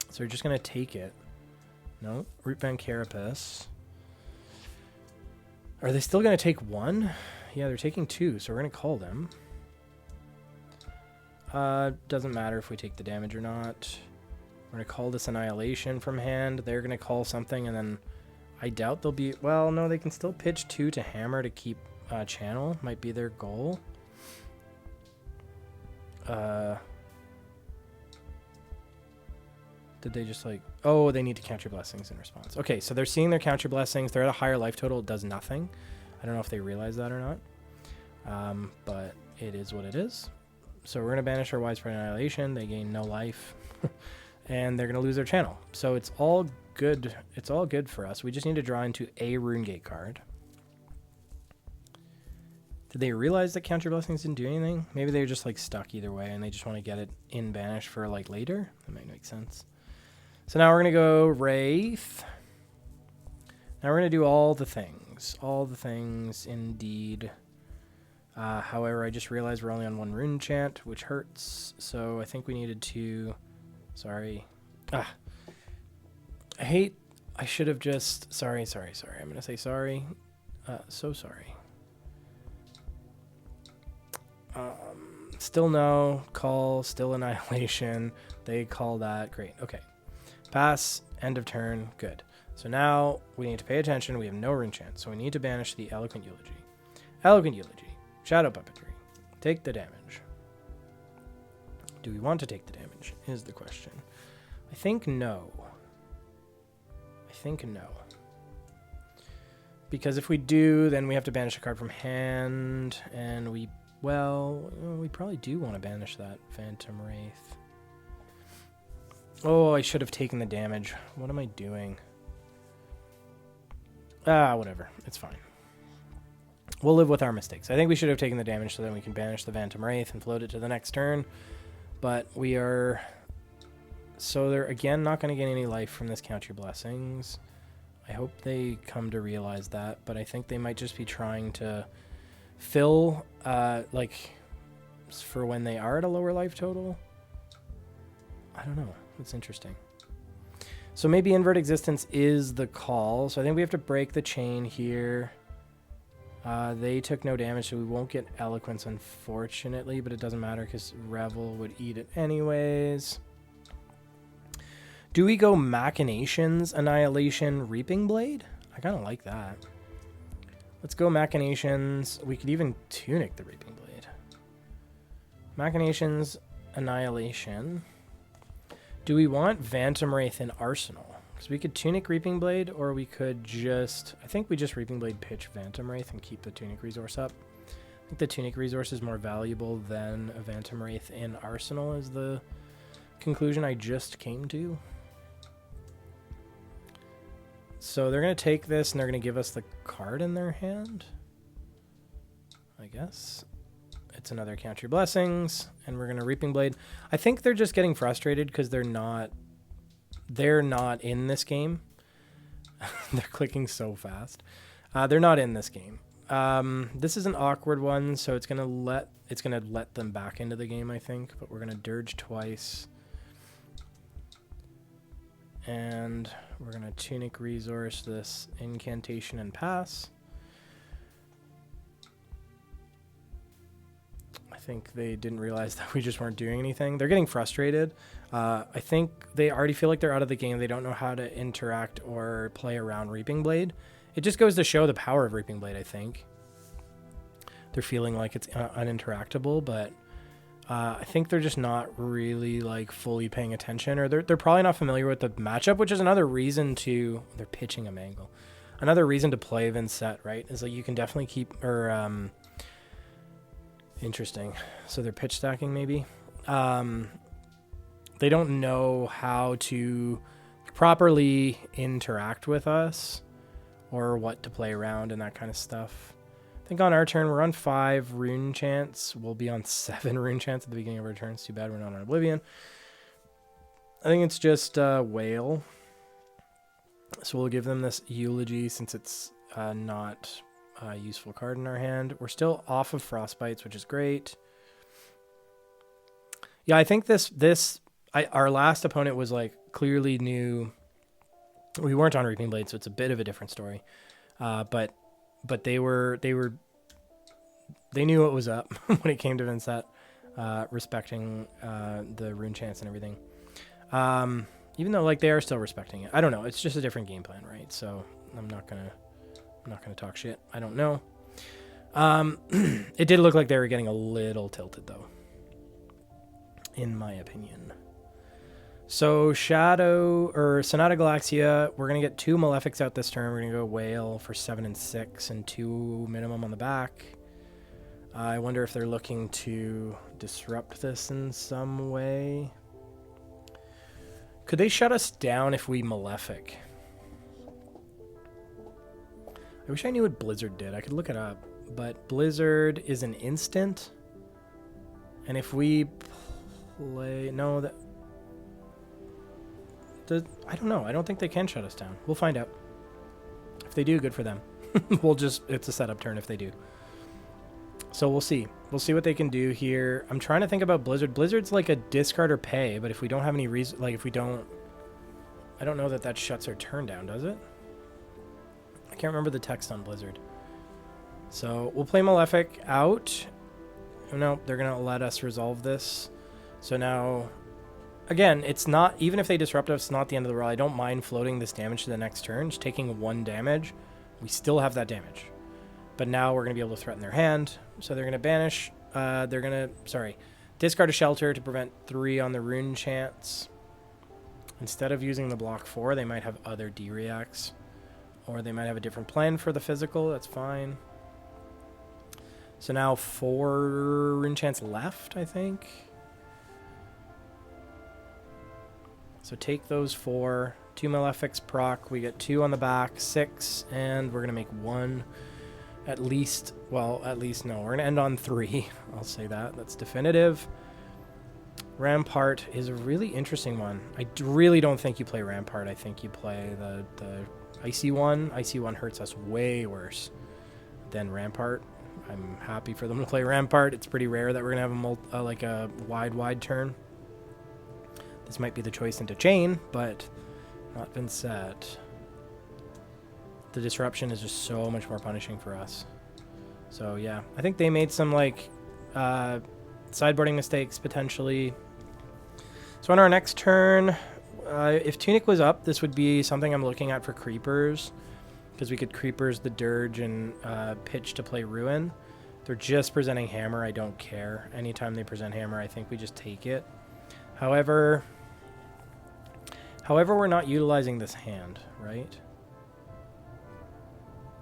So we're just going to take it. No, Rootbound Carapace. Are they still going to take 1? Yeah, they're taking 2, so we're going to call them. Doesn't matter if we take the damage or not. We're going to call this Annihilation from hand. They're going to call something, and then I doubt they'll be... Well, no, they can still pitch 2 to hammer to keep channel. Might be their goal. Did they just, like... Oh, they need to Counter Blessings in response. Okay, so they're seeing their Counter Blessings. They're at a higher life total. It does nothing. I don't know if they realize that or not. But it is what it is. So we're going to banish our Widespread Annihilation. They gain no life. And they're going to lose their channel. So it's all good. It's all good for us. We just need to draw into a Runegate card. Did they realize that Counter Blessings didn't do anything? Maybe they were just, like, stuck either way, and they just want to get it in banish for, like, later. That might make sense. So now we're going to go Wraith. Now we're going to do all the things. All the things, indeed. However, I just realized we're only on 1 rune chant, which hurts. So I think we needed to... Sorry. I hate I should have just... Sorry. I'm going to say sorry. So sorry. Still no. Call. Still annihilation. They call that. Great. Okay. Pass. End of turn. Good. So now we need to pay attention. We have no rune chance. So we need to banish the Eloquent Eulogy. Eloquent Eulogy. Shadow Puppetry. Take the damage. Do we want to take the damage is the question. I think no. Because if we do, then we have to banish a card from hand, and we probably do want to banish that Phantom Wraith. Oh, I should have taken the damage. What am I doing? Whatever. It's fine. We'll live with our mistakes. I think we should have taken the damage so then we can banish the Phantom Wraith and float it to the next turn. But we are... So they're, again, not going to get any life from this Count Your Blessings. I hope they come to realize that, but I think they might just be trying to fill, like, for when they are at a lower life total. I don't know. It's interesting. So maybe Invert Existence is the call. So I think we have to break the chain here. They took no damage, so we won't get Eloquence, unfortunately, but it doesn't matter because Revel would eat it anyways. Do we go Machinations, Annihilation, Reaping Blade? I kind of like that. Let's go Machinations. We could even Tunic the Reaping Blade. Machinations, Annihilation. Do we want Phantom Wraith in Arsenal? Because we could Tunic Reaping Blade, or we could just... I think we just Reaping Blade pitch Phantom Wraith and keep the Tunic resource up. I think the Tunic resource is more valuable than a Phantom Wraith in Arsenal is the conclusion I just came to. So they're going to take this and they're going to give us the card in their hand. I guess. It's another Count Your Blessings. And we're going to Reaping Blade. I think they're just getting frustrated because they're not in this game. They're clicking so fast. They're not in this game. This is an awkward one, so it's going to let them back into the game, I think. But we're going to Dirge twice. And we're going to Tunic resource this Incantation and pass. I think they didn't realize that we just weren't doing anything. They're getting frustrated. I think they already feel like they're out of the game. They don't know how to interact or play around Reaping Blade. It just goes to show the power of Reaping Blade, I think. They're feeling like it's uninteractable, but... I think they're just not really like fully paying attention, or they're probably not familiar with the matchup, which is another reason to... They're pitching a Mangle. Another reason to play Vynnset, right? Is like you can definitely keep... Interesting. So they're pitch stacking maybe. They don't know how to properly interact with us or what to play around and that kind of stuff. I think on our turn, we're on 5 rune chance. We'll be on 7 rune chance at the beginning of our turn. It's too bad we're not on Oblivion. I think it's just Whale. So we'll give them this Eulogy since it's not a useful card in our hand. We're still off of Frostbites, which is great. Yeah, I think our last opponent was like clearly new. We weren't on Reaping Blade, so it's a bit of a different story. But they knew what was up when it came to Vynnset, respecting the rune chance and everything. Even though like they are still respecting it. I don't know. It's just a different game plan, right? So I'm not gonna talk shit. I don't know. It did look like they were getting a little tilted though, in my opinion. So Shadow or Sonata Galaxia, we're gonna get 2 Malefics out this turn. We're gonna go Whale for 7 and 6 and 2 minimum on the back. I wonder if they're looking to disrupt this in some way. Could they shut us down if we Malefic? I wish I knew what Blizzard did. I could look it up. But Blizzard is an instant. And if we play... No, that... I don't know. I don't think they can shut us down. We'll find out. If they do, good for them. It's a setup turn if they do. So we'll see. We'll see what they can do here. I'm trying to think about Blizzard. Blizzard's like a discard or pay, but if we don't have any reason... Like, if we don't... I don't know that that shuts our turn down, does it? I can't remember the text on Blizzard. So we'll play Malefic out. Oh, no, they're going to let us resolve this. So now, again, it's not, even if they disrupt us, it's not the end of the world. I don't mind floating this damage to the next turn. Just taking 1 damage. We still have that damage. But now we're going to be able to threaten their hand. So they're going to banish. They're going to, discard a shelter to prevent 3 on the rune chance. Instead of using the block 4, they might have other D-reacts. Or they might have a different plan for the physical. That's fine. So now 4 rune chance left, I think. So take those 4. 2 Malefics proc. We get 2 on the back, 6, and we're going to make 1 at least. Well, at least no. We're going to end on 3. I'll say that. That's definitive. Rampart is a really interesting one. I really don't think you play Rampart. I think you play the Icy one. Icy one hurts us way worse than Rampart. I'm happy for them to play Rampart. It's pretty rare that we're going to have like a wide turn. This might be the choice into Chain, but not Vynnset. The disruption is just so much more punishing for us. So yeah, I think they made some like sideboarding mistakes potentially. So on our next turn, if Tunic was up, this would be something I'm looking at for creepers, because we could creepers the Dirge and pitch to play Ruin. They're just presenting Hammer. I don't care. Anytime they present Hammer, I think we just take it. However, we're not utilizing this hand, right?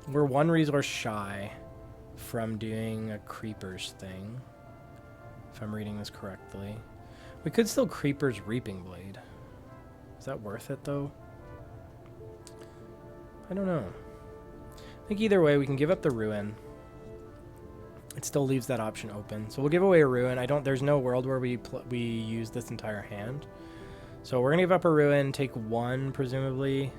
We're 1 resource shy from doing a creepers thing, if I'm reading this correctly. We could still creepers Reaping Blade. Is that worth it, though? I don't know. I think either way, we can give up the Ruin. It still leaves that option open. So we'll give away a Ruin. There's no world where we use this entire hand. So we're going to give up a Ruin, take 1, presumably.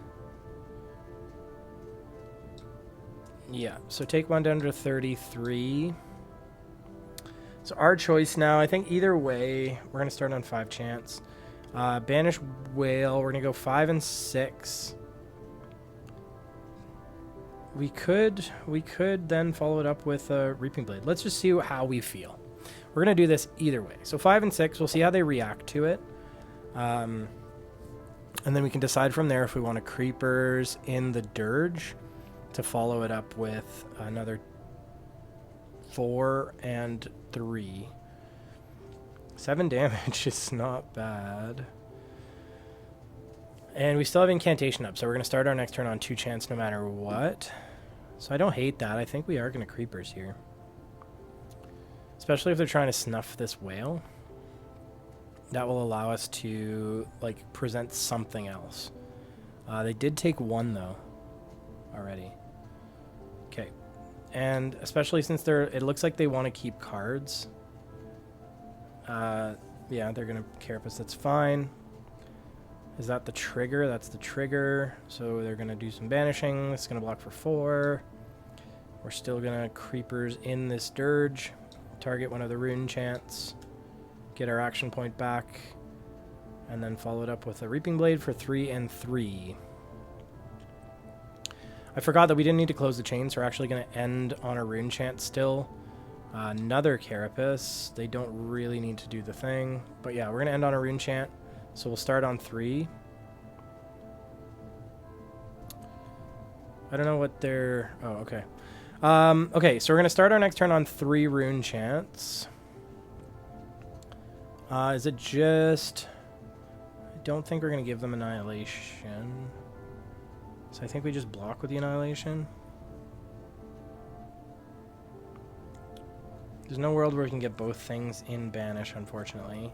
Yeah, so take 1 down to 33. So our choice now, I think either way, we're going to start on 5 chance. Banish Whale, we're going to go 5 and 6. We could then follow it up with a Reaping Blade. Let's just see how we feel. We're going to do this either way. So 5 and 6, we'll see how they react to it. And then we can decide from there if we want to creepers in the Dirge to follow it up with another 4 and 3. 7 damage is not bad. And we still have Incantation up, so we're going to start our next turn on 2 chance no matter what. So I don't hate that. I think we are going to creepers here. Especially if they're trying to snuff this whale. That will allow us to like present something else. They did take 1 though already. Okay. And especially since it looks like they want to keep cards. Yeah, they're going to carapace. That's fine. Is that the trigger? That's the trigger. So they're going to do some banishing. It's going to block for 4. We're still going to creepers in this Dirge. Target one of the rune chants. Get our action point back. And then follow it up with a Reaping Blade for 3 and 3. I forgot that we didn't need to close the chain, so we're actually going to end on a rune chant still. Another carapace. They don't really need to do the thing. But yeah, we're going to end on a rune chant. So we'll start on 3. I don't know what they're... Oh, okay. Okay, so we're going to start our next turn on 3 rune chants. Is it just... I don't think we're going to give them Annihilation. So I think we just block with the Annihilation. There's no world where we can get both things in Banish, unfortunately.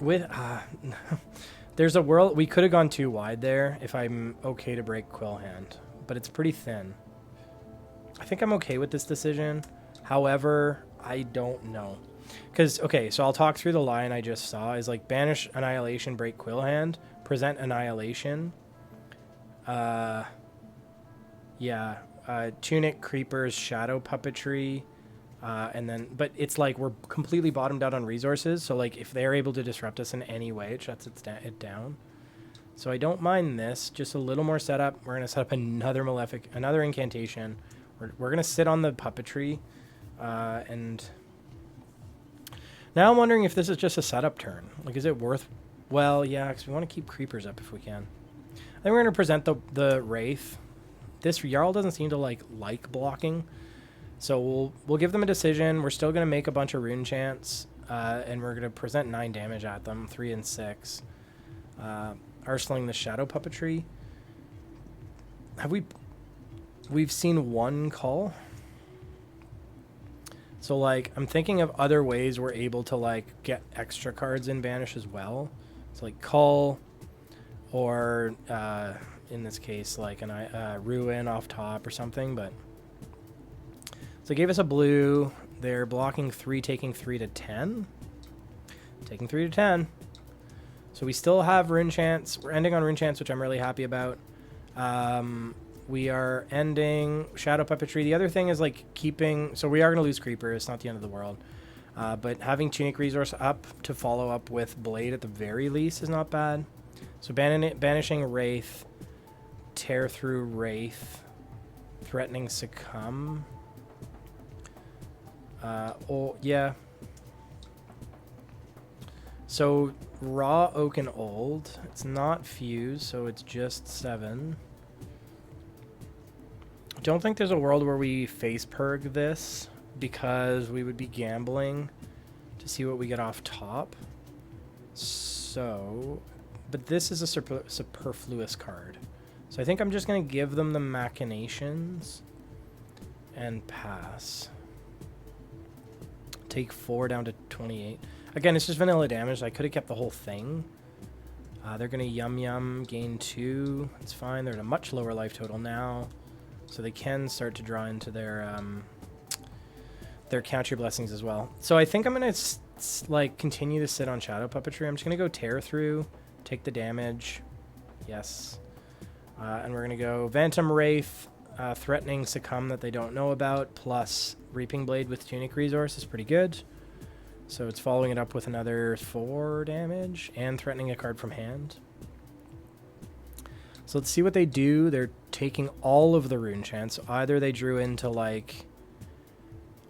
With there's a world we could have gone too wide there if I'm okay to break Quill Hand, but it's pretty thin. I think I'm okay with this decision. However, I don't know. Because, okay, so I'll talk through the line I just saw. Is like banish Annihilation, break Quill Hand, present Annihilation. Yeah. Tunic, Creepers, Shadow Puppetry, And then, but it's like we're completely bottomed out on resources. So like if they're able to disrupt us in any way, it shuts it down. So I don't mind this. Just a little more setup. We're gonna set up another malefic, another incantation. We're gonna sit on the puppetry, and now I'm wondering if this is just a setup turn. Like, is it worth? Well, yeah, because we want to keep creepers up if we can. I think we're gonna present the wraith. This Yarl doesn't seem to like blocking. So we'll give them a decision. We're still going to make a bunch of rune chants, and we're going to present 9 damage at them, 3 and 6. Arseling the shadow puppetry. We've seen 1 call. So like I'm thinking of other ways we're able to like get extra cards in banish as well. So like call, or in this case like an ruin off top or something, but. So they gave us a blue. They're blocking 3, taking 3 to 10. Taking 3 to 10. So we still have rune chants. We're ending on rune chants, which I'm really happy about. We are ending shadow puppetry. The other thing is like keeping... So we are going to lose creeper. It's not the end of the world. But having tunic resource up to follow up with blade at the very least is not bad. So banishing wraith. Tear through wraith. Threatening succumb. Oh, yeah. So, raw, oak, and old. It's not fused, so it's just 7. I don't think there's a world where we face purg this, because we would be gambling to see what we get off top. So, but this is a superfluous card. So I think I'm just going to give them the machinations and pass. Take 4 down to 28. Again, it's just vanilla damage. I could have kept the whole thing. They're going to yum, gain 2. It's fine. They're at a much lower life total now. So they can start to draw into their count your blessings as well. So I think I'm going to like continue to sit on shadow puppetry. I'm just going to go tear through, take the damage. Yes. And we're going to go Phantom Wraith, threatening succumb that they don't know about, plus Reaping Blade with tunic resource is pretty good. So it's following it up with another 4 damage and threatening a card from hand. So let's see what they do. They're taking all of the rune chants. So either they drew into like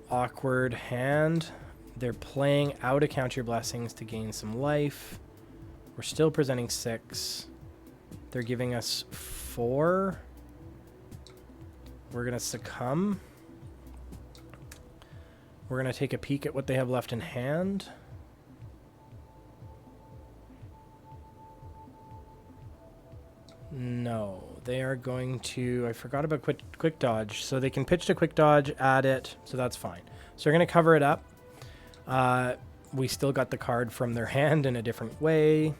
awkward hand. They're playing out a count your blessings to gain some life. We're still presenting 6. They're giving us 4. We're going to succumb. We're going to take a peek at what they have left in hand. No, they are going to... I forgot about quick dodge. So they can pitch to quick dodge, add it, so that's fine. So we're going to cover it up. We still got the card from their hand in a different way.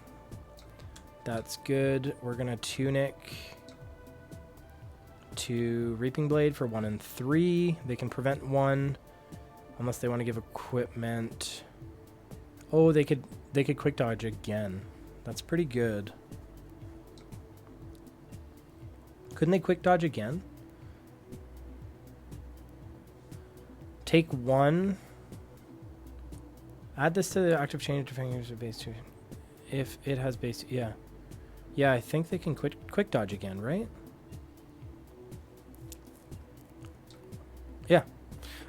That's good. We're going to tunic to Reaping Blade for 1 and 3. They can prevent 1 unless they want to give equipment. Oh, they could quick dodge again. That's pretty good. Couldn't they quick dodge again? Take 1. Add this to the active change to fingers of base 2. If it has base, yeah. Yeah, I think they can quick dodge again, right? Yeah.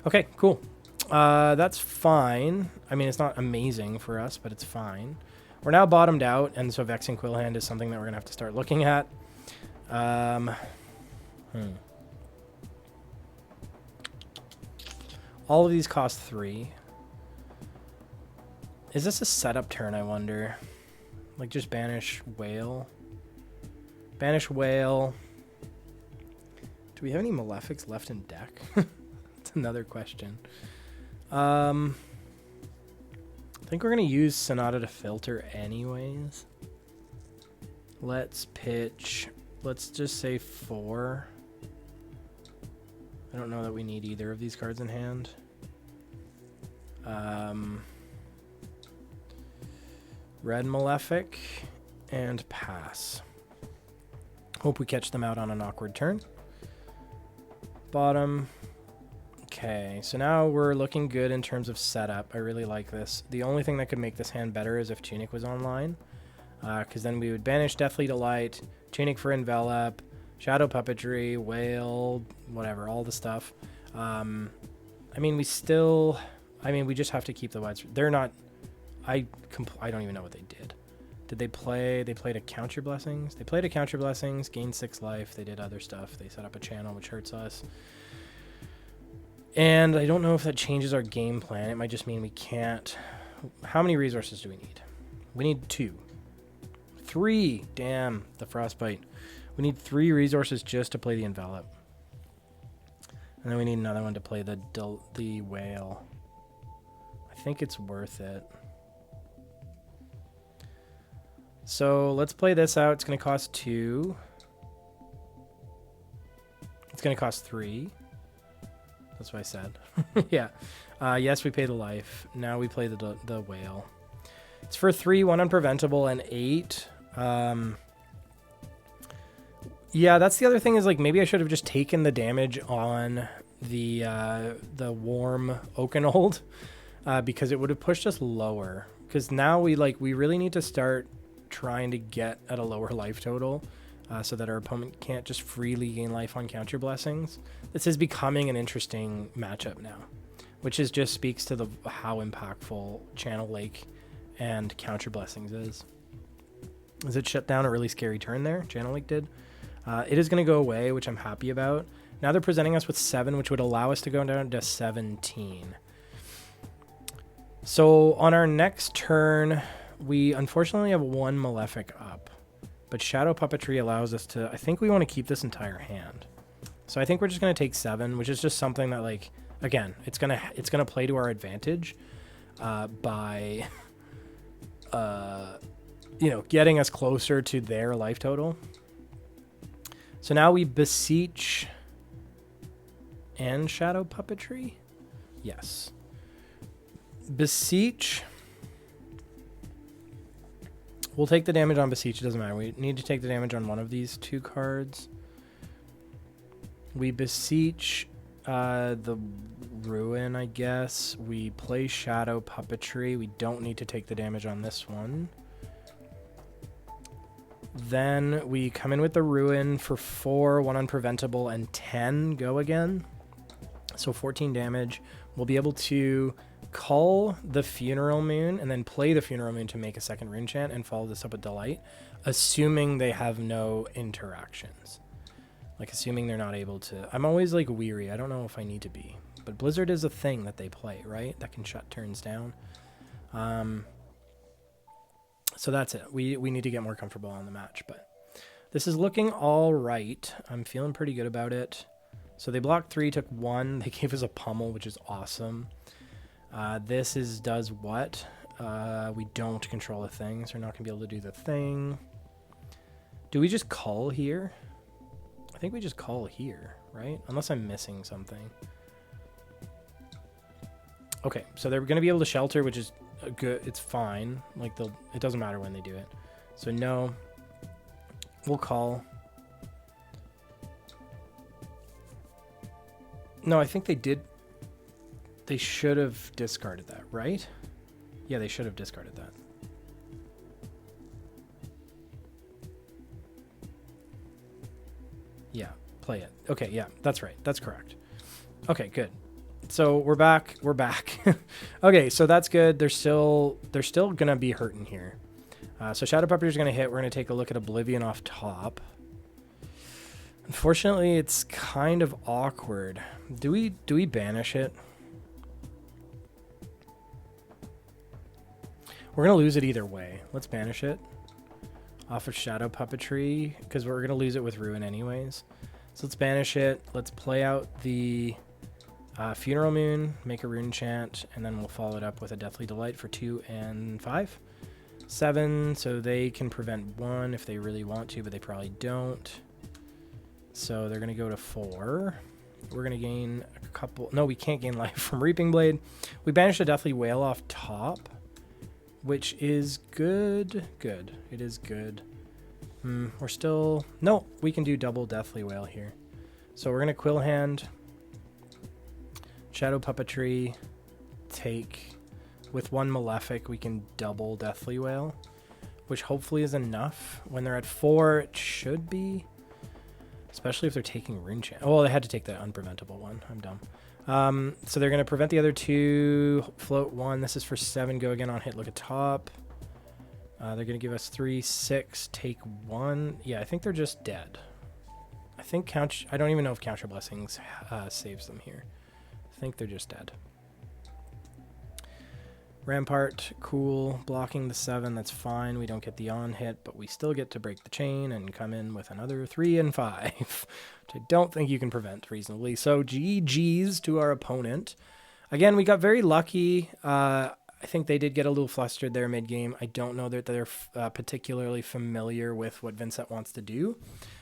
Okay, cool. That's fine. I mean, it's not amazing for us, but it's fine. We're now bottomed out, and so Vexing Quillhand is something that we're going to have to start looking at. All of these cost 3. Is this a setup turn, I wonder? Like, just banish whale. Banish whale. Do we have any malefics left in deck? That's another question. I think we're going to use Sonata to filter anyways. Let's pitch. Let's just say 4. I don't know that we need either of these cards in hand. Red Malefic and pass. Hope we catch them out on an awkward turn. Bottom. Okay, so now we're looking good in terms of setup. I really like this. The only thing that could make this hand better is if Tunic was online. Because then we would banish Deathly Delight, Tunic for Envelop, Shadow Puppetry, Whale, whatever, all the stuff. I mean, we just have to keep the Whites. They're not... I don't even know what they did. Did they play... They played a Counter Blessings? They played a Counter Blessings, gained 6 life. They did other stuff. They set up a channel, which hurts us. And I don't know if that changes our game plan. It might just mean we can't... How many resources do we need? We need 2. 3. Damn, the Frostbite. We need 3 resources just to play the Envelop. And then we need another one to play the Whale. I think it's worth it. So let's play this out. It's going to cost 2. It's going to cost 3. That's what I said. Yeah. Yes, we pay the life. Now we play the Whale. It's for 3, 1 unpreventable, and 8. Yeah, that's the other thing is, like, maybe I should have just taken the damage on the warm Oakenold, because it would have pushed us lower. Because now we really need to start trying to get at a lower life total, so that our opponent can't just freely gain life on Counter Blessings. This is becoming an interesting matchup now, which just speaks to how impactful Channel Lake and Counter Blessings is. Is it shut down a really scary turn there? Channel Lake did. It is going to go away, which I'm happy about. Now they're presenting us with 7, which would allow us to go down to 17. So on our next turn, we unfortunately have 1 Malefic up. But Shadow Puppetry allows us to... I think we want to keep this entire hand. So I think we're just going to take 7, which is just something that, like... Again, it's gonna play to our advantage by... getting us closer to their life total. So now we Beseech and Shadow Puppetry? Yes. Beseech. We'll take the damage on Beseech. It doesn't matter. We need to take the damage on one of these 2 cards. We Beseech the Ruin, I guess. We play Shadow Puppetry. We don't need to take the damage on this one. Then we come in with the Ruin for 4, 1 unpreventable, and 10 go again. So 14 damage. We'll be able to call the Funeral Moon and then play the Funeral Moon to make a second rune chant and follow this up with Delight, assuming they have no interactions. Like, assuming they're not able to... I'm always, like, weary. I don't know if I need to be. But Blizzard is a thing that they play, right? That can shut turns down. So that's it. We need to get more comfortable on the match. But this is looking all right. I'm feeling pretty good about it. So they blocked 3, took 1. They gave us a pummel, which is awesome. This does what? We don't control a thing, so we're not going to be able to do the thing. Do we just call here? I think we just call here, right? Unless I'm missing something. Okay, so they're going to be able to shelter, which is good. It's fine. Like, it doesn't matter when they do it. So no, we'll call. No, I think they did. They should have discarded that, right? Yeah, they should have discarded that. Yeah, play it. Okay, yeah, that's right. That's correct. Okay, good. So we're back. We're back. Okay, so that's good. They're still gonna be hurting here. So Shadow Puppetry is gonna hit. We're gonna take a look at Oblivion off top. Unfortunately, it's kind of awkward. Do we banish it? We're gonna lose it either way. Let's banish it off of Shadow Puppetry because we're gonna lose it with Ruin anyways. So let's banish it. Let's play out the Funeral Moon, make a rune chant, and then we'll follow it up with a Deathly Delight for 2 and 5. 7, so they can prevent 1 if they really want to, but they probably don't. So they're going to go to 4. We're going to gain a couple... No, we can't gain life from Reaping Blade. We banished a Deathly Whale off top, which is good. Good. It is good. We're still... No, we can do double Deathly Whale here. So we're going to Quill Hand... Shadow Puppetry, take... With one Malefic, we can double Deathly Wail, which hopefully is enough. When they're at 4, it should be. Especially if they're taking Rune Chant. Oh, well, they had to take the unpreventable one. I'm dumb. So they're going to prevent the other 2, float 1. This is for 7. Go again on hit, look at top. They're going to give us 3, 6, take 1. Yeah, I think they're just dead. I think I don't even know if Counter Blessings saves them here. I think they're just dead. Rampart, cool. Blocking the 7, that's fine. We don't get the on hit, but we still get to break the chain and come in with another 3 and 5, which I don't think you can prevent reasonably. So GG's to our opponent. Again, we got very lucky. I think they did get a little flustered there mid-game. I don't know that they're particularly familiar with what Vynnset wants to do.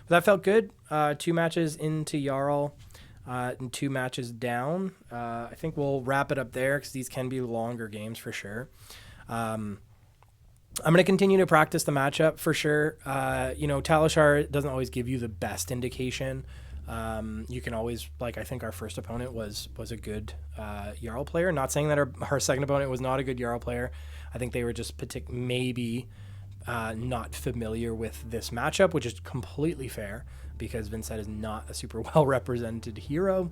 But that felt good. 2 matches into Yarl. And 2 matches down. I think we'll wrap it up there because these can be longer games for sure. I'm going to continue to practice the matchup for sure. Talishar doesn't always give you the best indication. You can always, I think our first opponent was a good Jarl player. Not saying that our second opponent was not a good Jarl player. I think they were just maybe not familiar with this matchup, which is completely fair, because Vynnset is not a super well-represented hero.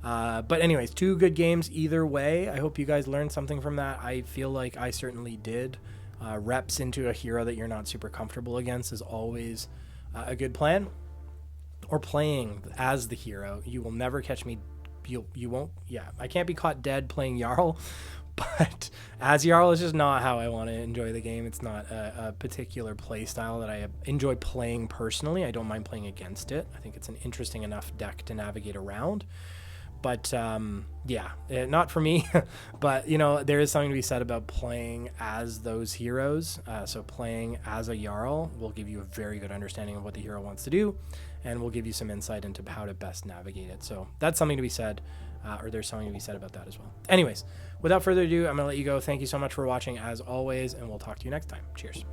But anyways, 2 good games either way. I hope you guys learned something from that. I feel like I certainly did. Reps into a hero that you're not super comfortable against is always a good plan. Or playing as the hero. You will never catch me. You won't. Yeah, I can't be caught dead playing Jarl. But as Jarl is just not how I want to enjoy the game. It's not a particular play style that I enjoy playing personally. I don't mind playing against it. I think it's an interesting enough deck to navigate around. But not for me. But, there is something to be said about playing as those heroes. So playing as a Jarl will give you a very good understanding of what the hero wants to do, and will give you some insight into how to best navigate it. So that's something to be said. Or there's something to be said about that as well. Anyways, without further ado, I'm going to let you go. Thank you so much for watching as always, and we'll talk to you next time. Cheers.